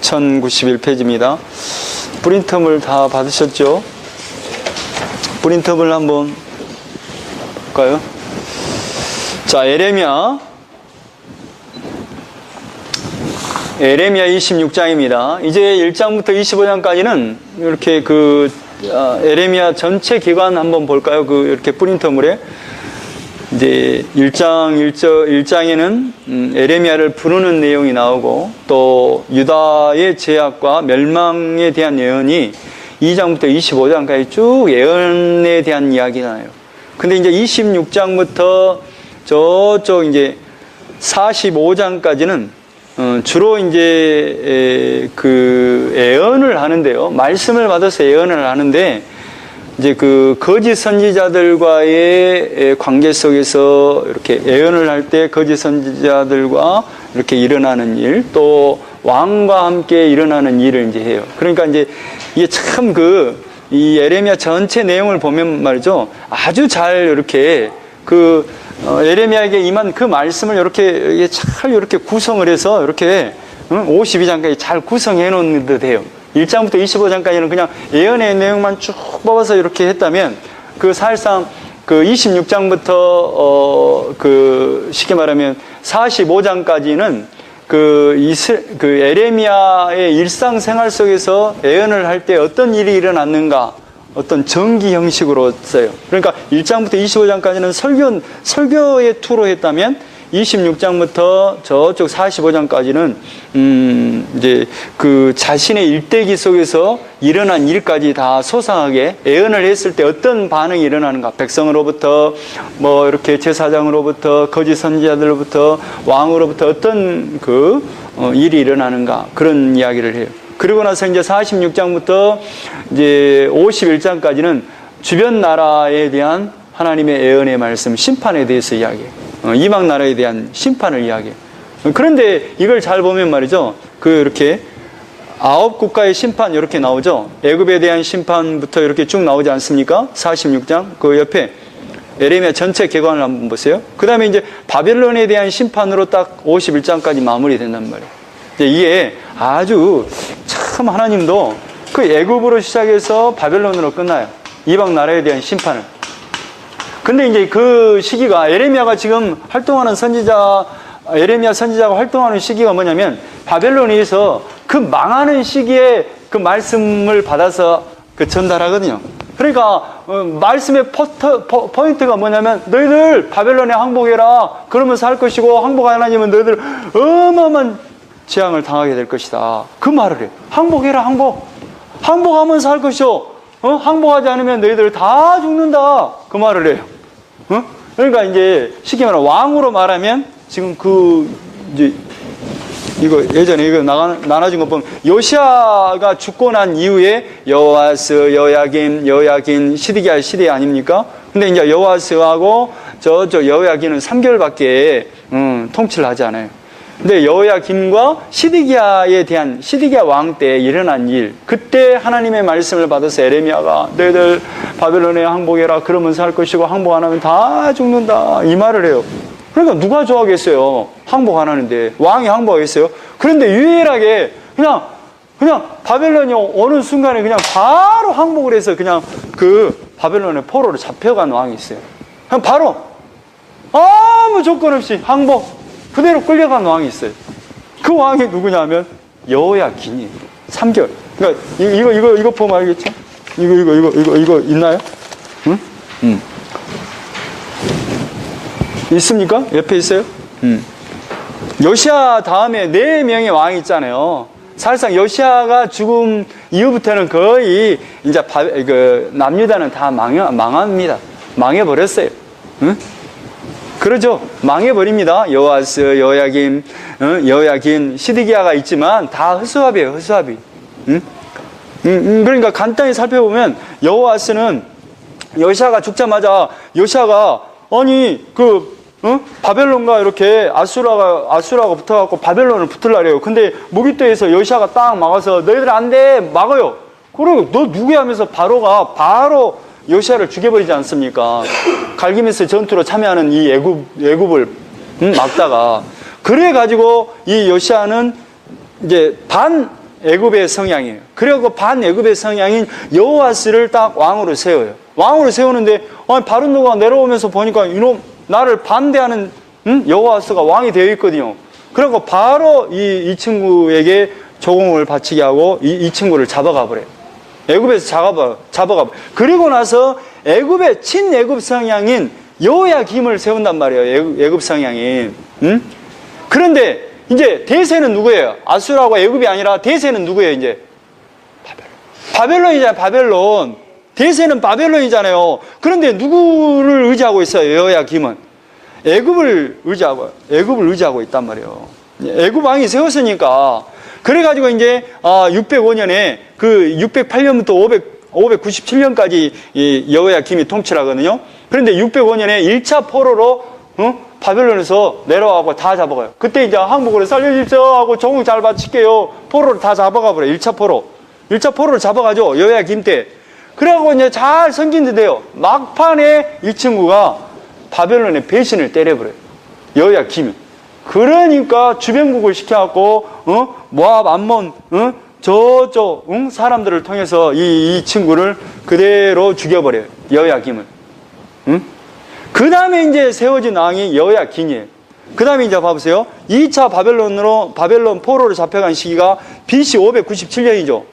1091페이지입니다. 프린트물 다 받으셨죠? 프린트물 한번 볼까요? 자, 에레미야 26장입니다. 이제 1장부터 25장까지는 이렇게 에레미야 전체 기간 한번 볼까요? 이렇게 프린터물에 이제 1장에는 에레미야를 부르는 내용이 나오고, 또 유다의 제약과 멸망에 대한 예언이 2장부터 25장까지 쭉 예언에 대한 이야기가 나요. 근데 이제 26장부터 저쪽 이제 45장까지는 주로 이제 예언을 하는데요. 말씀을 받아서 예언을 하는데, 이제 거짓 선지자들과의 관계 속에서 이렇게 예언을 할 때 거짓 선지자들과 이렇게 일어나는 일, 또 왕과 함께 일어나는 일을 이제 해요. 그러니까 이제 이게 참 이 에레미야 전체 내용을 보면 말이죠. 아주 잘 이렇게 에레미야에게 임한 그 말씀을 이렇게 잘 이렇게 구성을 해서 이렇게 52장까지 잘 구성해 놓는 듯 해요. 1장부터 25장까지는 그냥 예언의 내용만 쭉 뽑아서 이렇게 했다면, 사실상 26장부터 쉽게 말하면 45장까지는 에레미야의 일상생활 속에서 예언을 할 때 어떤 일이 일어났는가, 어떤 전기 형식으로 써요. 그러니까 1장부터 25장까지는 설교의 투로 했다면, 26장부터 저쪽 45장까지는 이제 자신의 일대기 속에서 일어난 일까지 다 소상하게 예언을 했을 때 어떤 반응이 일어나는가, 백성으로부터 이렇게 제사장으로부터 거짓 선지자들로부터 왕으로부터 어떤 일이 일어나는가, 그런 이야기를 해요. 그리고 나서 이제 46장부터 이제 51장까지는 주변 나라에 대한 하나님의 예언의 말씀, 심판에 대해서 이야기해요. 이방 나라에 대한 심판을 이야기해요. 그런데 이걸 잘 보면 말이죠. 이렇게 9국가의 심판 이렇게 나오죠. 애굽에 대한 심판부터 이렇게 쭉 나오지 않습니까? 46장. 그 옆에 에레미야 전체 개관을 한번 보세요. 그 다음에 이제 바벨론에 대한 심판으로 딱 51장까지 마무리된단 말이에요. 이게 아주 참 하나님도 애굽으로 시작해서 바벨론으로 끝나요. 이방 나라에 대한 심판을. 근데 이제 그 시기가, 에레미야가 지금 활동하는 에레미야 선지자가 활동하는 시기가 뭐냐면, 바벨론에서 망하는 시기에 말씀을 받아서 전달하거든요. 그러니까 말씀의 포인트가 뭐냐면, 너희들 바벨론에 항복해라. 그러면서 할 것이고, 항복 안 하면 너희들 어마어마한 재앙을 당하게 될 것이다. 그 말을 해요. 항복해라, 항복. 항복하면서 할 것이오. 항복하지 않으면 너희들 다 죽는다. 그 말을 해요. 그러니까 이제 쉽게 말하면 왕으로 말하면, 지금 이제 예전에 나눠진 거 보면, 요시아가 죽고 난 이후에 여호아스, 여호야긴, 시드기야 시대 아닙니까? 근데 이제 여호아스하고 저쪽 여호야긴은 3개월밖에 통치를 하지 않아요. 근데 여호야김과 시드기야 왕 때 일어난 일, 그때 하나님의 말씀을 받아서 에레미야가 너희들 바벨론에 항복해라. 그러면서 할 것이고, 항복 안 하면 다 죽는다. 이 말을 해요. 그러니까 누가 좋아하겠어요? 항복 안 하는데. 왕이 항복하겠어요? 그런데 유일하게 그냥 바벨론이 어느 순간에 그냥 바로 항복을 해서 그냥 바벨론의 포로로 잡혀간 왕이 있어요. 그냥 바로 아무 조건 없이 항복, 그대로 끌려간 왕이 있어요. 그 왕이 누구냐면 여호야긴이에요. 3개월. 그러니까 이거 보면 알겠죠? 이거 있나요? 응? 있습니까? 옆에 있어요? 요시아 다음에 4명의 왕이 있잖아요. 사실상 요시아가 죽음 이후부터는 거의 이제 남유다는 다 망합니다. 망해버렸어요. 응? 그러죠. 망해버립니다. 여호아스, 여호야긴, 시드기야가 있지만 다 허수아비예요. 허수아비. 그러니까 간단히 살펴보면, 여호아스는 요시아가 죽자마자 요시아가 바벨론과 이렇게 아수라가 붙어갖고 바벨론을 붙으려고 해요. 근데 무기토에서 요시아가 딱 막아서 너희들 안 돼, 막아요. 그리고 너 누구야 하면서 바로가 바로 요시아를 죽여버리지 않습니까? 갈기메스 전투로 참여하는 이 애굽을 막다가, 그래가지고 이 요시아는 이제 애굽의 성향이에요. 그리고 반애굽의 성향인 여호아스를 딱 왕으로 세워요. 왕으로 세우는데 바른노가 내려오면서 보니까 이놈 나를 반대하는 여호아스가 왕이 되어 있거든요. 그리고 바로 이 친구에게 조공을 바치게 하고 이 친구를 잡아가 버려요. 애굽에서 잡아가. 그리고 나서 애굽의 친애굽 성향인 여호야김을 세운단 말이에요. 애굽 성향인. 그런데 이제 대세는 누구예요? 아수라고 애굽이 아니라 대세는 누구예요? 이제 바벨론이잖아요. 바벨론. 대세는 바벨론이잖아요. 그런데 누구를 의지하고 있어요? 여호야김은 애굽을 의지하고 있단 말이에요. 애굽 왕이 세웠으니까. 그래가지고 이제 605년에 그 608년부터 597년까지 여호야김이 통치를 하거든요. 그런데 605년에 1차 포로로 바벨론에서 내려와고 다 잡아가요. 그때 이제 항복으로 살려주십시오 하고 종을 잘 바칠게요. 포로를 다 잡아가 버려요. 1차 포로를 잡아가죠. 여호야김 때. 그래갖고 이제 잘 섬긴는데요. 막판에 이 친구가 바벨론의 배신을 때려버려요. 여호야김이. 그러니까 주변국을 시켜갖고 모압, 암몬, 저쪽 사람들을 통해서 이 친구를 그대로 죽여버려요. 여호야김을. 그 다음에 이제 세워진 왕이 여호야긴이에요. 그 다음에 이제 봐보세요. 2차 바벨론 포로로 잡혀간 시기가 BC 597년이죠.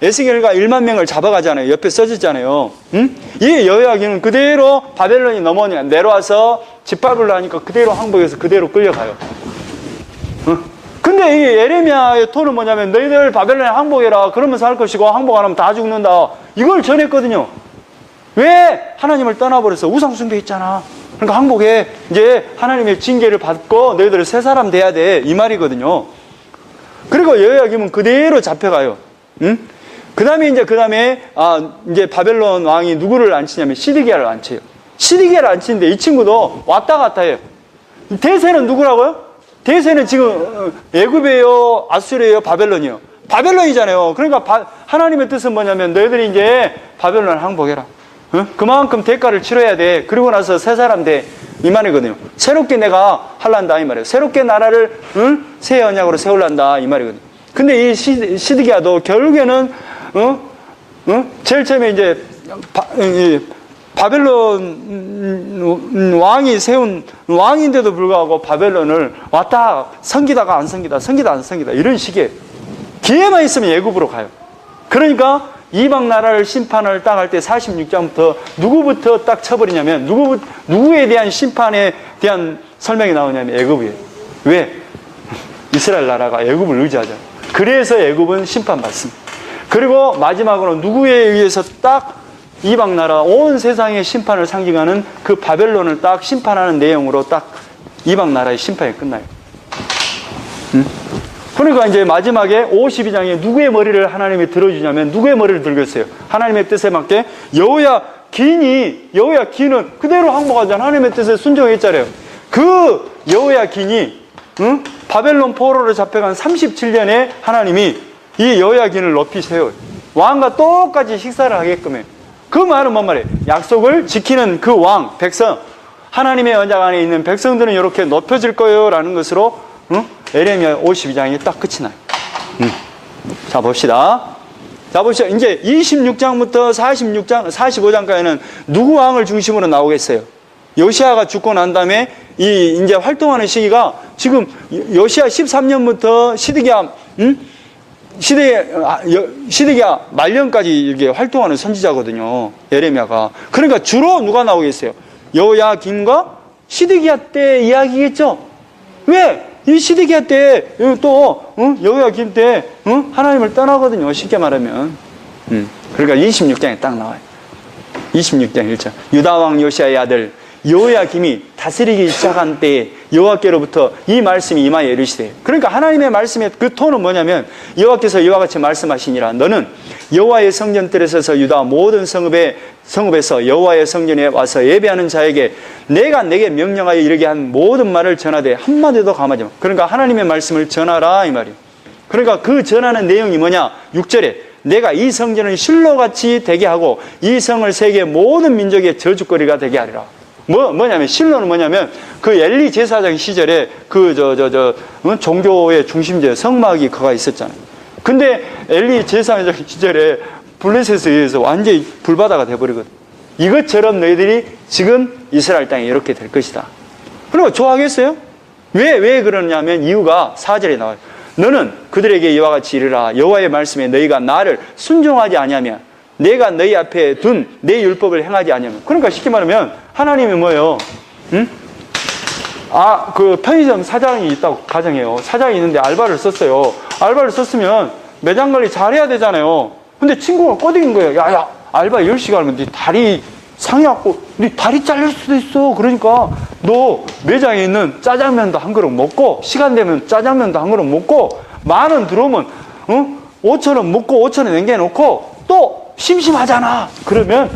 에스겔과 1만 명을 잡아가잖아요. 옆에 써졌잖아요. 이 여호야긴은 그대로 바벨론이 넘어오니까 내려와서 짓밟으려 하니까 그대로 항복해서 그대로 끌려가요. 근데 이 예레미야의 톤은 뭐냐면 너희들 바벨론에 항복해라. 그러면서 할 것이고 항복 안 하면 다 죽는다. 이걸 전했거든요. 왜 하나님을 떠나버려서 우상숭배했잖아. 그러니까 항복해. 이제 하나님의 징계를 받고 너희들은 새 사람 돼야 돼. 이 말이거든요. 그리고 여호야김은 그대로 잡혀가요. 그 다음에 이제 바벨론 왕이 누구를 앉히냐면 시드기야를 앉혀요. 시드기야를 앉히는데 이 친구도 왔다 갔다 해요. 대세는 누구라고요? 대세는 지금 애굽이에요, 아수르예요, 바벨론이에요. 바벨론이잖아요. 그러니까 하나님의 뜻은 뭐냐면 너희들이 이제 바벨론을 항복해라. 그만큼 대가를 치러야 돼. 그리고 나서 새 사람 돼. 이 말이거든요. 새롭게 내가 할란다 이 말이에요. 새롭게 나라를 새 언약으로 세울란다 이 말이거든요. 근데 이 시드기야도 결국에는 제일 처음에 이제 바벨론 왕이 세운 왕인데도 불구하고 바벨론을 왔다 섬기다가 안 섬기다 이런 식의 기회만 있으면 애굽으로 가요. 그러니까 이방 나라를 심판을 딱 할 때 46장부터 누구부터 딱 쳐버리냐면 누구에 대한 심판에 대한 설명이 나오냐면 애굽이에요. 왜? 이스라엘 나라가 애굽을 의지하잖아요. 그래서 애굽은 심판받습니다. 그리고 마지막으로 누구에 의해서 딱 이방 나라 온 세상의 심판을 상징하는 그 바벨론을 딱 심판하는 내용으로 딱 이방 나라의 심판이 끝나요. 그러니까 이제 마지막에 52장에 누구의 머리를 하나님이 들어주냐면 누구의 머리를 들겠어요? 하나님의 뜻에 맞게 여호야긴은 그대로 항복하잖아요. 하나님의 뜻에 순종했잖아요. 그 여호야긴이 바벨론 포로로 잡혀간 37년에 하나님이 이 여호야긴을 높이 세워요. 왕과 똑같이 식사를 하게끔 해요. 그 말은 뭔 말이에요? 약속을 지키는 그 왕, 백성, 하나님의 언약 안에 있는 백성들은 이렇게 높여질 거예요 라는 것으로 예레미야 52장이 딱 끝이 나요. 자 봅시다. 이제 26장부터 45장까지는 누구 왕을 중심으로 나오겠어요? 요시아가 죽고 난 다음에 이제 활동하는 시기가 지금 요시아 13년부터 시드기야 말년까지 이렇게 활동하는 선지자거든요. 예레미야가. 그러니까 주로 누가 나오겠어요? 여호야김과 시드기야 때 이야기겠죠? 왜? 이 시드기야 때 또 여호야김 때 하나님을 떠나거든요. 쉽게 말하면. 그러니까 26장에 딱 나와요. 26장 1절. 유다 왕 요시아의 아들 여호야김이 다스리기 시작한 때에 여호와께로부터 이 말씀이 임하여 이르시되. 그러니까 하나님의 말씀의 그 톤은 뭐냐면 여호와께서 이와 같이 말씀하시니라. 너는 여호와의 성전들에 서서 유다 모든 성읍에서 여호와의 성전에 와서 예배하는 자에게 내가 내게 명령하여 이르게 한 모든 말을 전하되 한마디도 감하지 마. 그러니까 하나님의 말씀을 전하라 이 말이에요. 그러니까 그 전하는 내용이 뭐냐? 6절에 내가 이 성전을 실로같이 되게 하고 이 성을 세계 모든 민족의 저주거리가 되게 하리라. 뭐냐면 실로는 뭐냐면 그 엘리 제사장 시절에 종교의 중심제 성막이 그가 있었잖아요. 근데 엘리 제사장 시절에 블레셋에 의해서 완전히 불바다가 돼버리거든. 이것처럼 너희들이 지금 이스라엘 땅에 이렇게 될 것이다. 그리고 좋아하겠어요? 왜 그러냐면 이유가 4절에 나와요. 너는 그들에게 이와 같이 이르라. 여호와의 말씀에 너희가 나를 순종하지 아니하면 내가 너희 앞에 둔 내 율법을 행하지 아니하면. 그러니까 쉽게 말하면 하나님이 뭐예요? 응? 그 편의점 사장이 있다고 가정해요. 사장이 있는데 알바를 썼어요. 알바를 썼으면 매장 관리 잘해야 되잖아요. 근데 친구가 꼬드긴 거예요. 야, 알바 10시간 하면 네 다리 상해갖고 네 다리 잘릴 수도 있어. 그러니까 너 매장에 있는 짜장면도 한 그릇 먹고, 시간 되면 짜장면도 한 그릇 먹고, 10,000원 들어오면 5,000원 먹고 5,000원 남겨놓고 또 심심하잖아. 그러면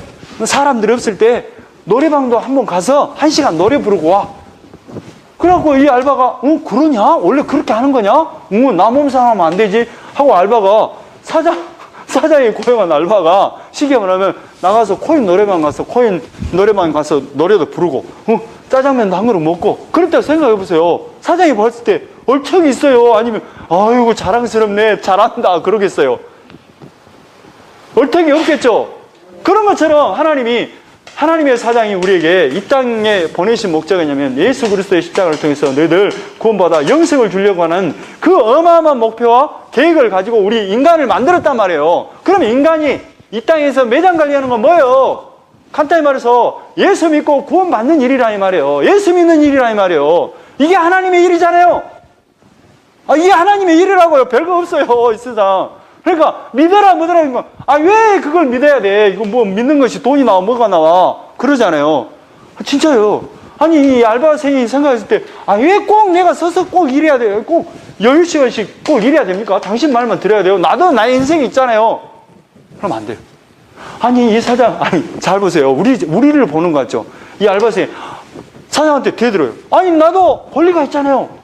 사람들 없을 때 노래방도 한번 가서 1시간 노래 부르고 와. 그래갖고 이 알바가 그러냐? 원래 그렇게 하는 거냐? 나 몸상하면 안 되지 하고 알바가 사장이 고용한 알바가 쉽게 말하면 나가서 코인 노래방 가서 노래도 부르고 짜장면도 한 그릇 먹고 그럴 때 생각해보세요. 사장이 봤을 때 얼척이 있어요? 아니면 아이고 자랑스럽네 잘한다 그러겠어요? 얼턱이 없겠죠? 그런 것처럼 하나님의 사장이 우리에게 이 땅에 보내신 목적이 뭐냐면 예수 그리스도의 십자가를 통해서 너희들 구원받아 영생을 주려고 하는 그 어마어마한 목표와 계획을 가지고 우리 인간을 만들었단 말이에요. 그러면 인간이 이 땅에서 매장 관리하는 건 뭐예요? 간단히 말해서 예수 믿고 구원받는 일이라 이 말이에요. 예수 믿는 일이라 이 말이에요. 이게 하나님의 일이잖아요. 이게 하나님의 일이라고요. 별거 없어요 이 세상. 그러니까 믿어라 뭐더라. 왜 그걸 믿어야 돼? 이거 뭐 믿는 것이 돈이 나와 뭐가 나와 그러잖아요. 진짜요. 아니 이 알바생이 생각했을 때 왜 꼭 내가 서서 꼭 일해야 돼요? 꼭 10시간씩 꼭 일해야 됩니까? 당신 말만 들어야 돼요? 나도 나의 인생이 있잖아요. 그럼 안 돼요. 아니 이 사장 잘 보세요. 우리를 보는 것 같죠? 이 알바생이 사장한테 대들어요. 아니 나도 권리가 있잖아요.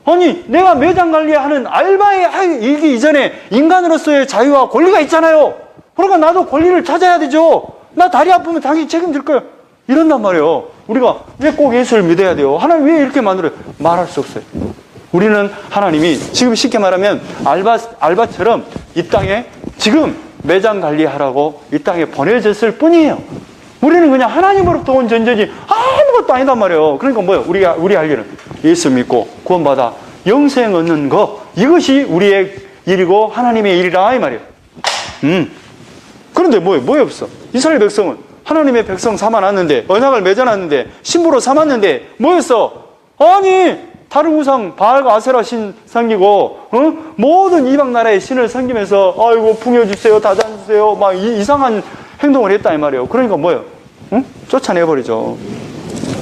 아니 내가 매장 관리하는 알바에 이기 이전에 인간으로서의 자유와 권리가 있잖아요. 그러니까 나도 권리를 찾아야 되죠. 나 다리 아프면 당신 책임질 거예요. 이런단 말이에요. 우리가 왜 꼭 예수를 믿어야 돼요? 하나님 왜 이렇게 만들어요? 말할 수 없어요. 우리는 하나님이 지금 쉽게 말하면 알바처럼 이 땅에 지금 매장 관리하라고 이 땅에 보내졌을 뿐이에요. 우리는 그냥 하나님으로부터 온 존재지 아무것도 아니단 말이에요. 그러니까 뭐예요? 우리 할 일은 예수 믿고 구원받아 영생 얻는 거, 이것이 우리의 일이고 하나님의 일이라 이 말이에요. 그런데 뭐예요? 없어. 이스라엘 백성은 하나님의 백성 삼아놨는데, 언약을 맺어놨는데, 신부로 삼았는데 뭐였어? 아니 다른 우상 바알과 아세라 신 섬기고 모든 이방 나라의 신을 섬기면서 아이고 풍요주세요 다잔주세요 막 이상한 행동을 했다 이 말이에요. 그러니까 뭐예요? 쫓아내버리죠.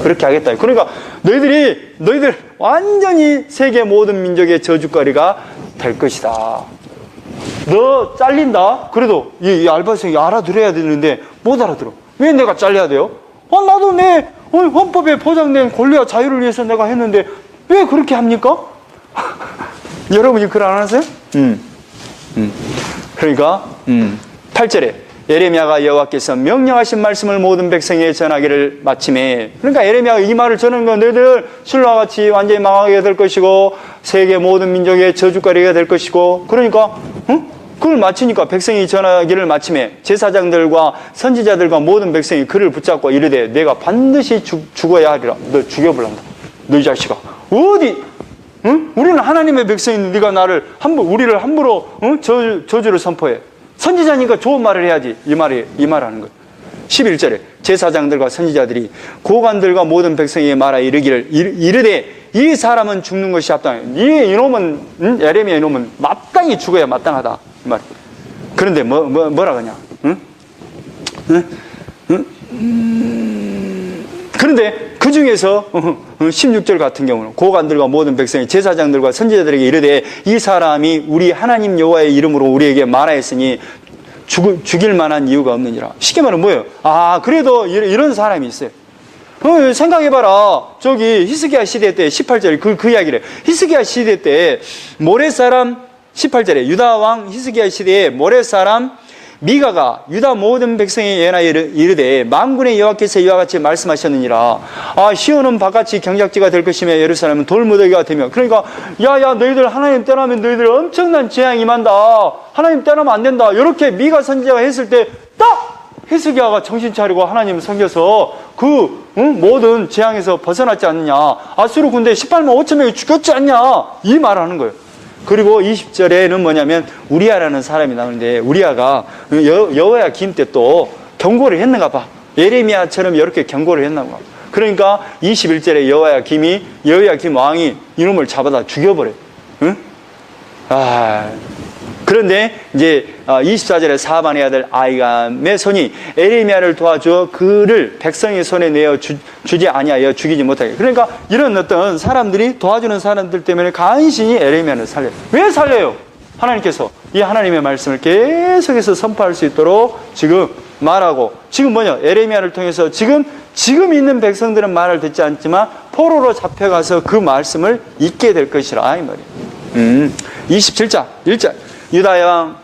그렇게 하겠다. 그러니까 너희들 완전히 세계 모든 민족의 저주거리가 될 것이다. 너 잘린다? 그래도 이 알바생이 알아들어야 되는데 못 알아들어. 왜 내가 잘려야 돼요? 나도 내 헌법에 보장된 권리와 자유를 위해서 내가 했는데 왜 그렇게 합니까? 여러분이 그걸 안 하세요? 그러니까 8절에 예레미야가 여호와께서 명령하신 말씀을 모든 백성에게 전하기를 마침에, 그러니까 예레미야가 이 말을 전하는 건 너희들 신라와 같이 완전히 망하게 될 것이고 세계 모든 민족의 저주거리가 될 것이고, 그러니까 그걸 마치니까 백성이 전하기를 마침에 제사장들과 선지자들과 모든 백성이 그를 붙잡고 이르되 내가 반드시 죽어야 하리라. 너 죽여버린다. 너 이 자식아 어디 우리는 하나님의 백성인데 네가 우리를 함부로 저주를 선포해. 선지자니까 좋은 말을 해야지. 이 말하는 거예요. 11절에 제사장들과 선지자들이 고관들과 모든 백성에게 말하 이르기를 이르되 이 사람은 죽는 것이 합당해. 이놈은 예레미야 이놈은 마땅히 죽어야 마땅하다 이 말. 그런데 뭐라 그러냐? 그런데 그 중에서 16절 같은 경우는 고관들과 모든 백성이 제사장들과 선지자들에게 이르되 이 사람이 우리 하나님 여호와의 이름으로 우리에게 말하였으니 죽일 만한 이유가 없느니라. 쉽게 말하면 뭐예요? 그래도 이런 사람이 있어요. 생각해봐라. 저기 히스기야 시대 때 18절에 그 이야기를 해요. 히스기야 시대 때 모레사람 18절에 유다 왕 히스기야 시대에 모레사람 미가가 유다 모든 백성에 예언하여 이르되 만군의 여호와께서 이와 같이 말씀하셨느니라. 시온은 바깥이 경작지가 될 것이며 예루살렘은 돌무더기가 되며. 그러니까 야야 너희들 하나님 떠나면 너희들 엄청난 재앙이 임한다. 하나님 떠나면 안 된다. 이렇게 미가 선지자가 했을 때 딱 히스기야가 정신 차리고 하나님 섬겨서 모든 재앙에서 벗어났지 않느냐. 아수르 군대 18만 5천 명이 죽였지 않냐. 이 말을 하는 거예요. 그리고 20절에는 뭐냐면 우리아라는 사람이 나오는데 우리아가 여호야김 때 또 경고를 했는가 봐. 예레미야처럼 이렇게 경고를 했나 봐. 그러니까 21절에 여호야김 왕이 이놈을 잡아다 죽여버려요. 응? 그런데 이제 24절에 사반의 아들 아이감의 손이 에레미야를 도와줘 그를 백성의 손에 내어 주지 아니하여 죽이지 못하게. 그러니까 이런 어떤 사람들이 도와주는 사람들 때문에 간신히 에레미야를 살려요. 왜 살려요? 하나님께서 이 하나님의 말씀을 계속해서 선포할 수 있도록 지금 말하고, 지금 뭐냐, 에레미야를 통해서 지금 있는 백성들은 말을 듣지 않지만 포로로 잡혀가서 그 말씀을 잊게 될 것이라 이 말이에요. 27장 1절 유다의 왕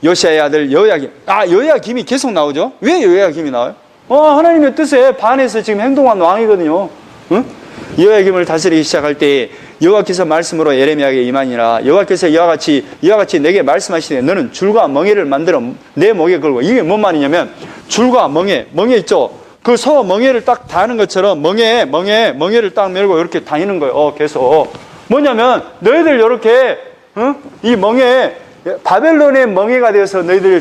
요시야의 아들 여호야김. 여호야김이 계속 나오죠. 왜 여호야김이 나와요? 하나님의 뜻에 반해서 지금 행동한 왕이거든요. 응? 여호야김을 다스리기 시작할 때 여호와께서 말씀으로 에레미야에게 임하니라. 여호와께서 이와 같이 내게 말씀하시되 너는 줄과 멍에를 만들어 내 목에 걸고. 이게 뭔 말이냐면 줄과 멍에 있죠. 그 소 멍에를 딱 다는 것처럼 멍에를 딱 메고 이렇게 다니는 거예요. 계속. 뭐냐면 너희들 이렇게 이 멍에 바벨론의 멍에가 되어서 너희들이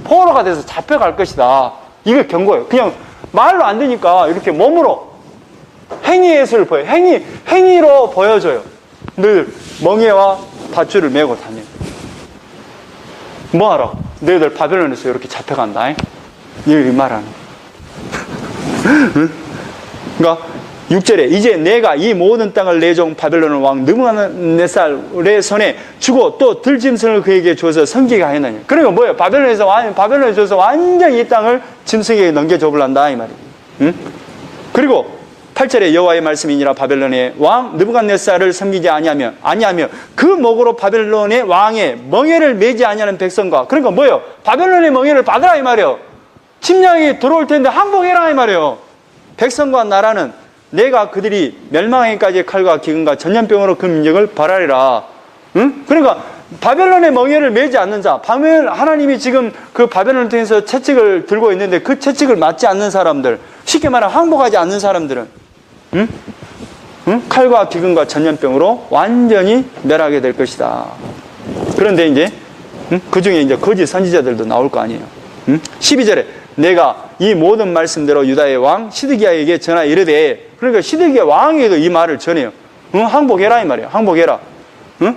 포로가 돼서 잡혀갈 것이다. 이게 경고예요. 그냥 말로 안 되니까 이렇게 몸으로 행위 예술을 보여요. 행위로 보여줘요. 너희들 멍에와 밧줄을 메고 다녀. 뭐하러? 너희들 바벨론에서 이렇게 잡혀간다. 이 말하는 그러니까 6절에 이제 내가 이 모든 땅을 내 종 바벨론 왕 느부갓네살의 손에 주고 또 들짐승을 그에게 줘서 섬기게 하였느냐. 그러니까 뭐예요? 바벨론에 줘서 완전히 이 땅을 짐승에게 넘겨줘버란다 이 말이에요. 응? 그리고 8절에 여호와의 말씀이니라. 바벨론의 왕 느부갓네살을 섬기지 아니하며 그 목으로 바벨론의 왕의 멍에를 매지 아니하는 백성과. 그러니까 뭐예요? 바벨론의 멍에를 받으라 이 말이에요. 침략이 들어올 텐데 항복해라 이 말이에요. 백성과 나라는 내가 그들이 멸망하기까지 칼과 기근과 전염병으로 그 민족을 벌하리라. 응? 그러니까 바벨론의 멍에를 매지 않는 자, 하나님이 지금 그 바벨론을 통해서 채찍을 들고 있는데 그 채찍을 맞지 않는 사람들, 쉽게 말하면 항복하지 않는 사람들은 응? 칼과 기근과 전염병으로 완전히 멸하게 될 것이다. 그런데 이제 그 중에 이제 거짓 선지자들도 나올 거 아니에요. 12절에 내가 이 모든 말씀대로 유다의 왕 시드기야에게 전하 이르되. 그러니까 시드기야 왕에도 이 말을 전해요. 항복해라 이 말이에요. 항복해라.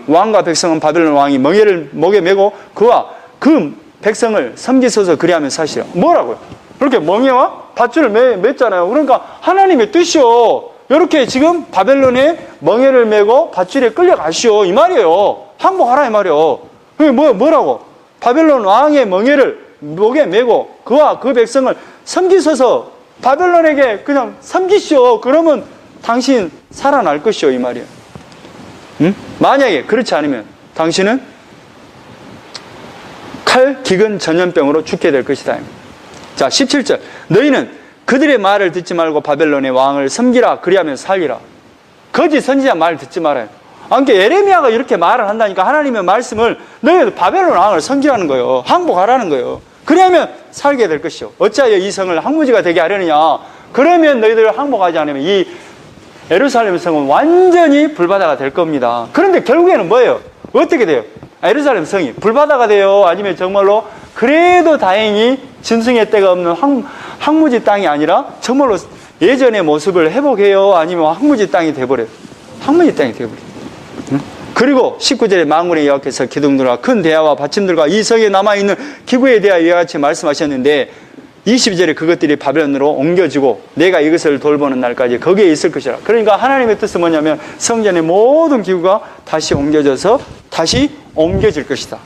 왕과 백성은 바벨론 왕이 멍에를 목에 메고 그와 그 백성을 섬기소서 그리하면 사시라. 뭐라고요? 그렇게 멍에와 밧줄을 맸잖아요. 그러니까 하나님의 뜻이요. 이렇게 지금 바벨론에 멍에를 메고 밧줄에 끌려가시오 이 말이에요. 항복하라 이 말이에요. 그게 뭐라고? 바벨론 왕의 멍에를 목에 메고 그와 그 백성을 섬기소서. 바벨론에게 그냥 섬기시오. 그러면 당신 살아날 것이오 이 말이에요. 만약에 그렇지 않으면 당신은 칼, 기근, 전염병으로 죽게 될 것이다. 자 17절 너희는 그들의 말을 듣지 말고 바벨론의 왕을 섬기라. 그리하면 살리라. 거짓 선지자 말 듣지 말아요. 그러니까 예레미야가 이렇게 말을 한다니까 하나님의 말씀을 너희들 바벨론 왕을 섬기라는 거예요. 항복하라는 거예요. 그러면 살게 될 것이요. 어찌하여 이 성을 항무지가 되게 하려느냐. 그러면 너희들 항복하지 않으면 이 예루살렘 성은 완전히 불바다가 될 겁니다. 그런데 결국에는 뭐예요? 어떻게 돼요? 예루살렘 성이 불바다가 돼요? 아니면 정말로 그래도 다행히 짐승의 때가 없는 항무지 땅이 아니라 정말로 예전의 모습을 회복해요? 아니면 항무지 땅이 돼버려요? 항무지 땅이 돼버려요. 그리고 19절에 만군의 여호와께서 기둥들과 큰 대야와 받침들과 이 성에 남아있는 기구에 대하여 이와 같이 말씀하셨는데 22절에 그것들이 바벨론으로 옮겨지고 내가 이것을 돌보는 날까지 거기에 있을 것이라. 그러니까 하나님의 뜻은 뭐냐면 성전의 모든 기구가 다시 옮겨져서 다시 옮겨질 것이다.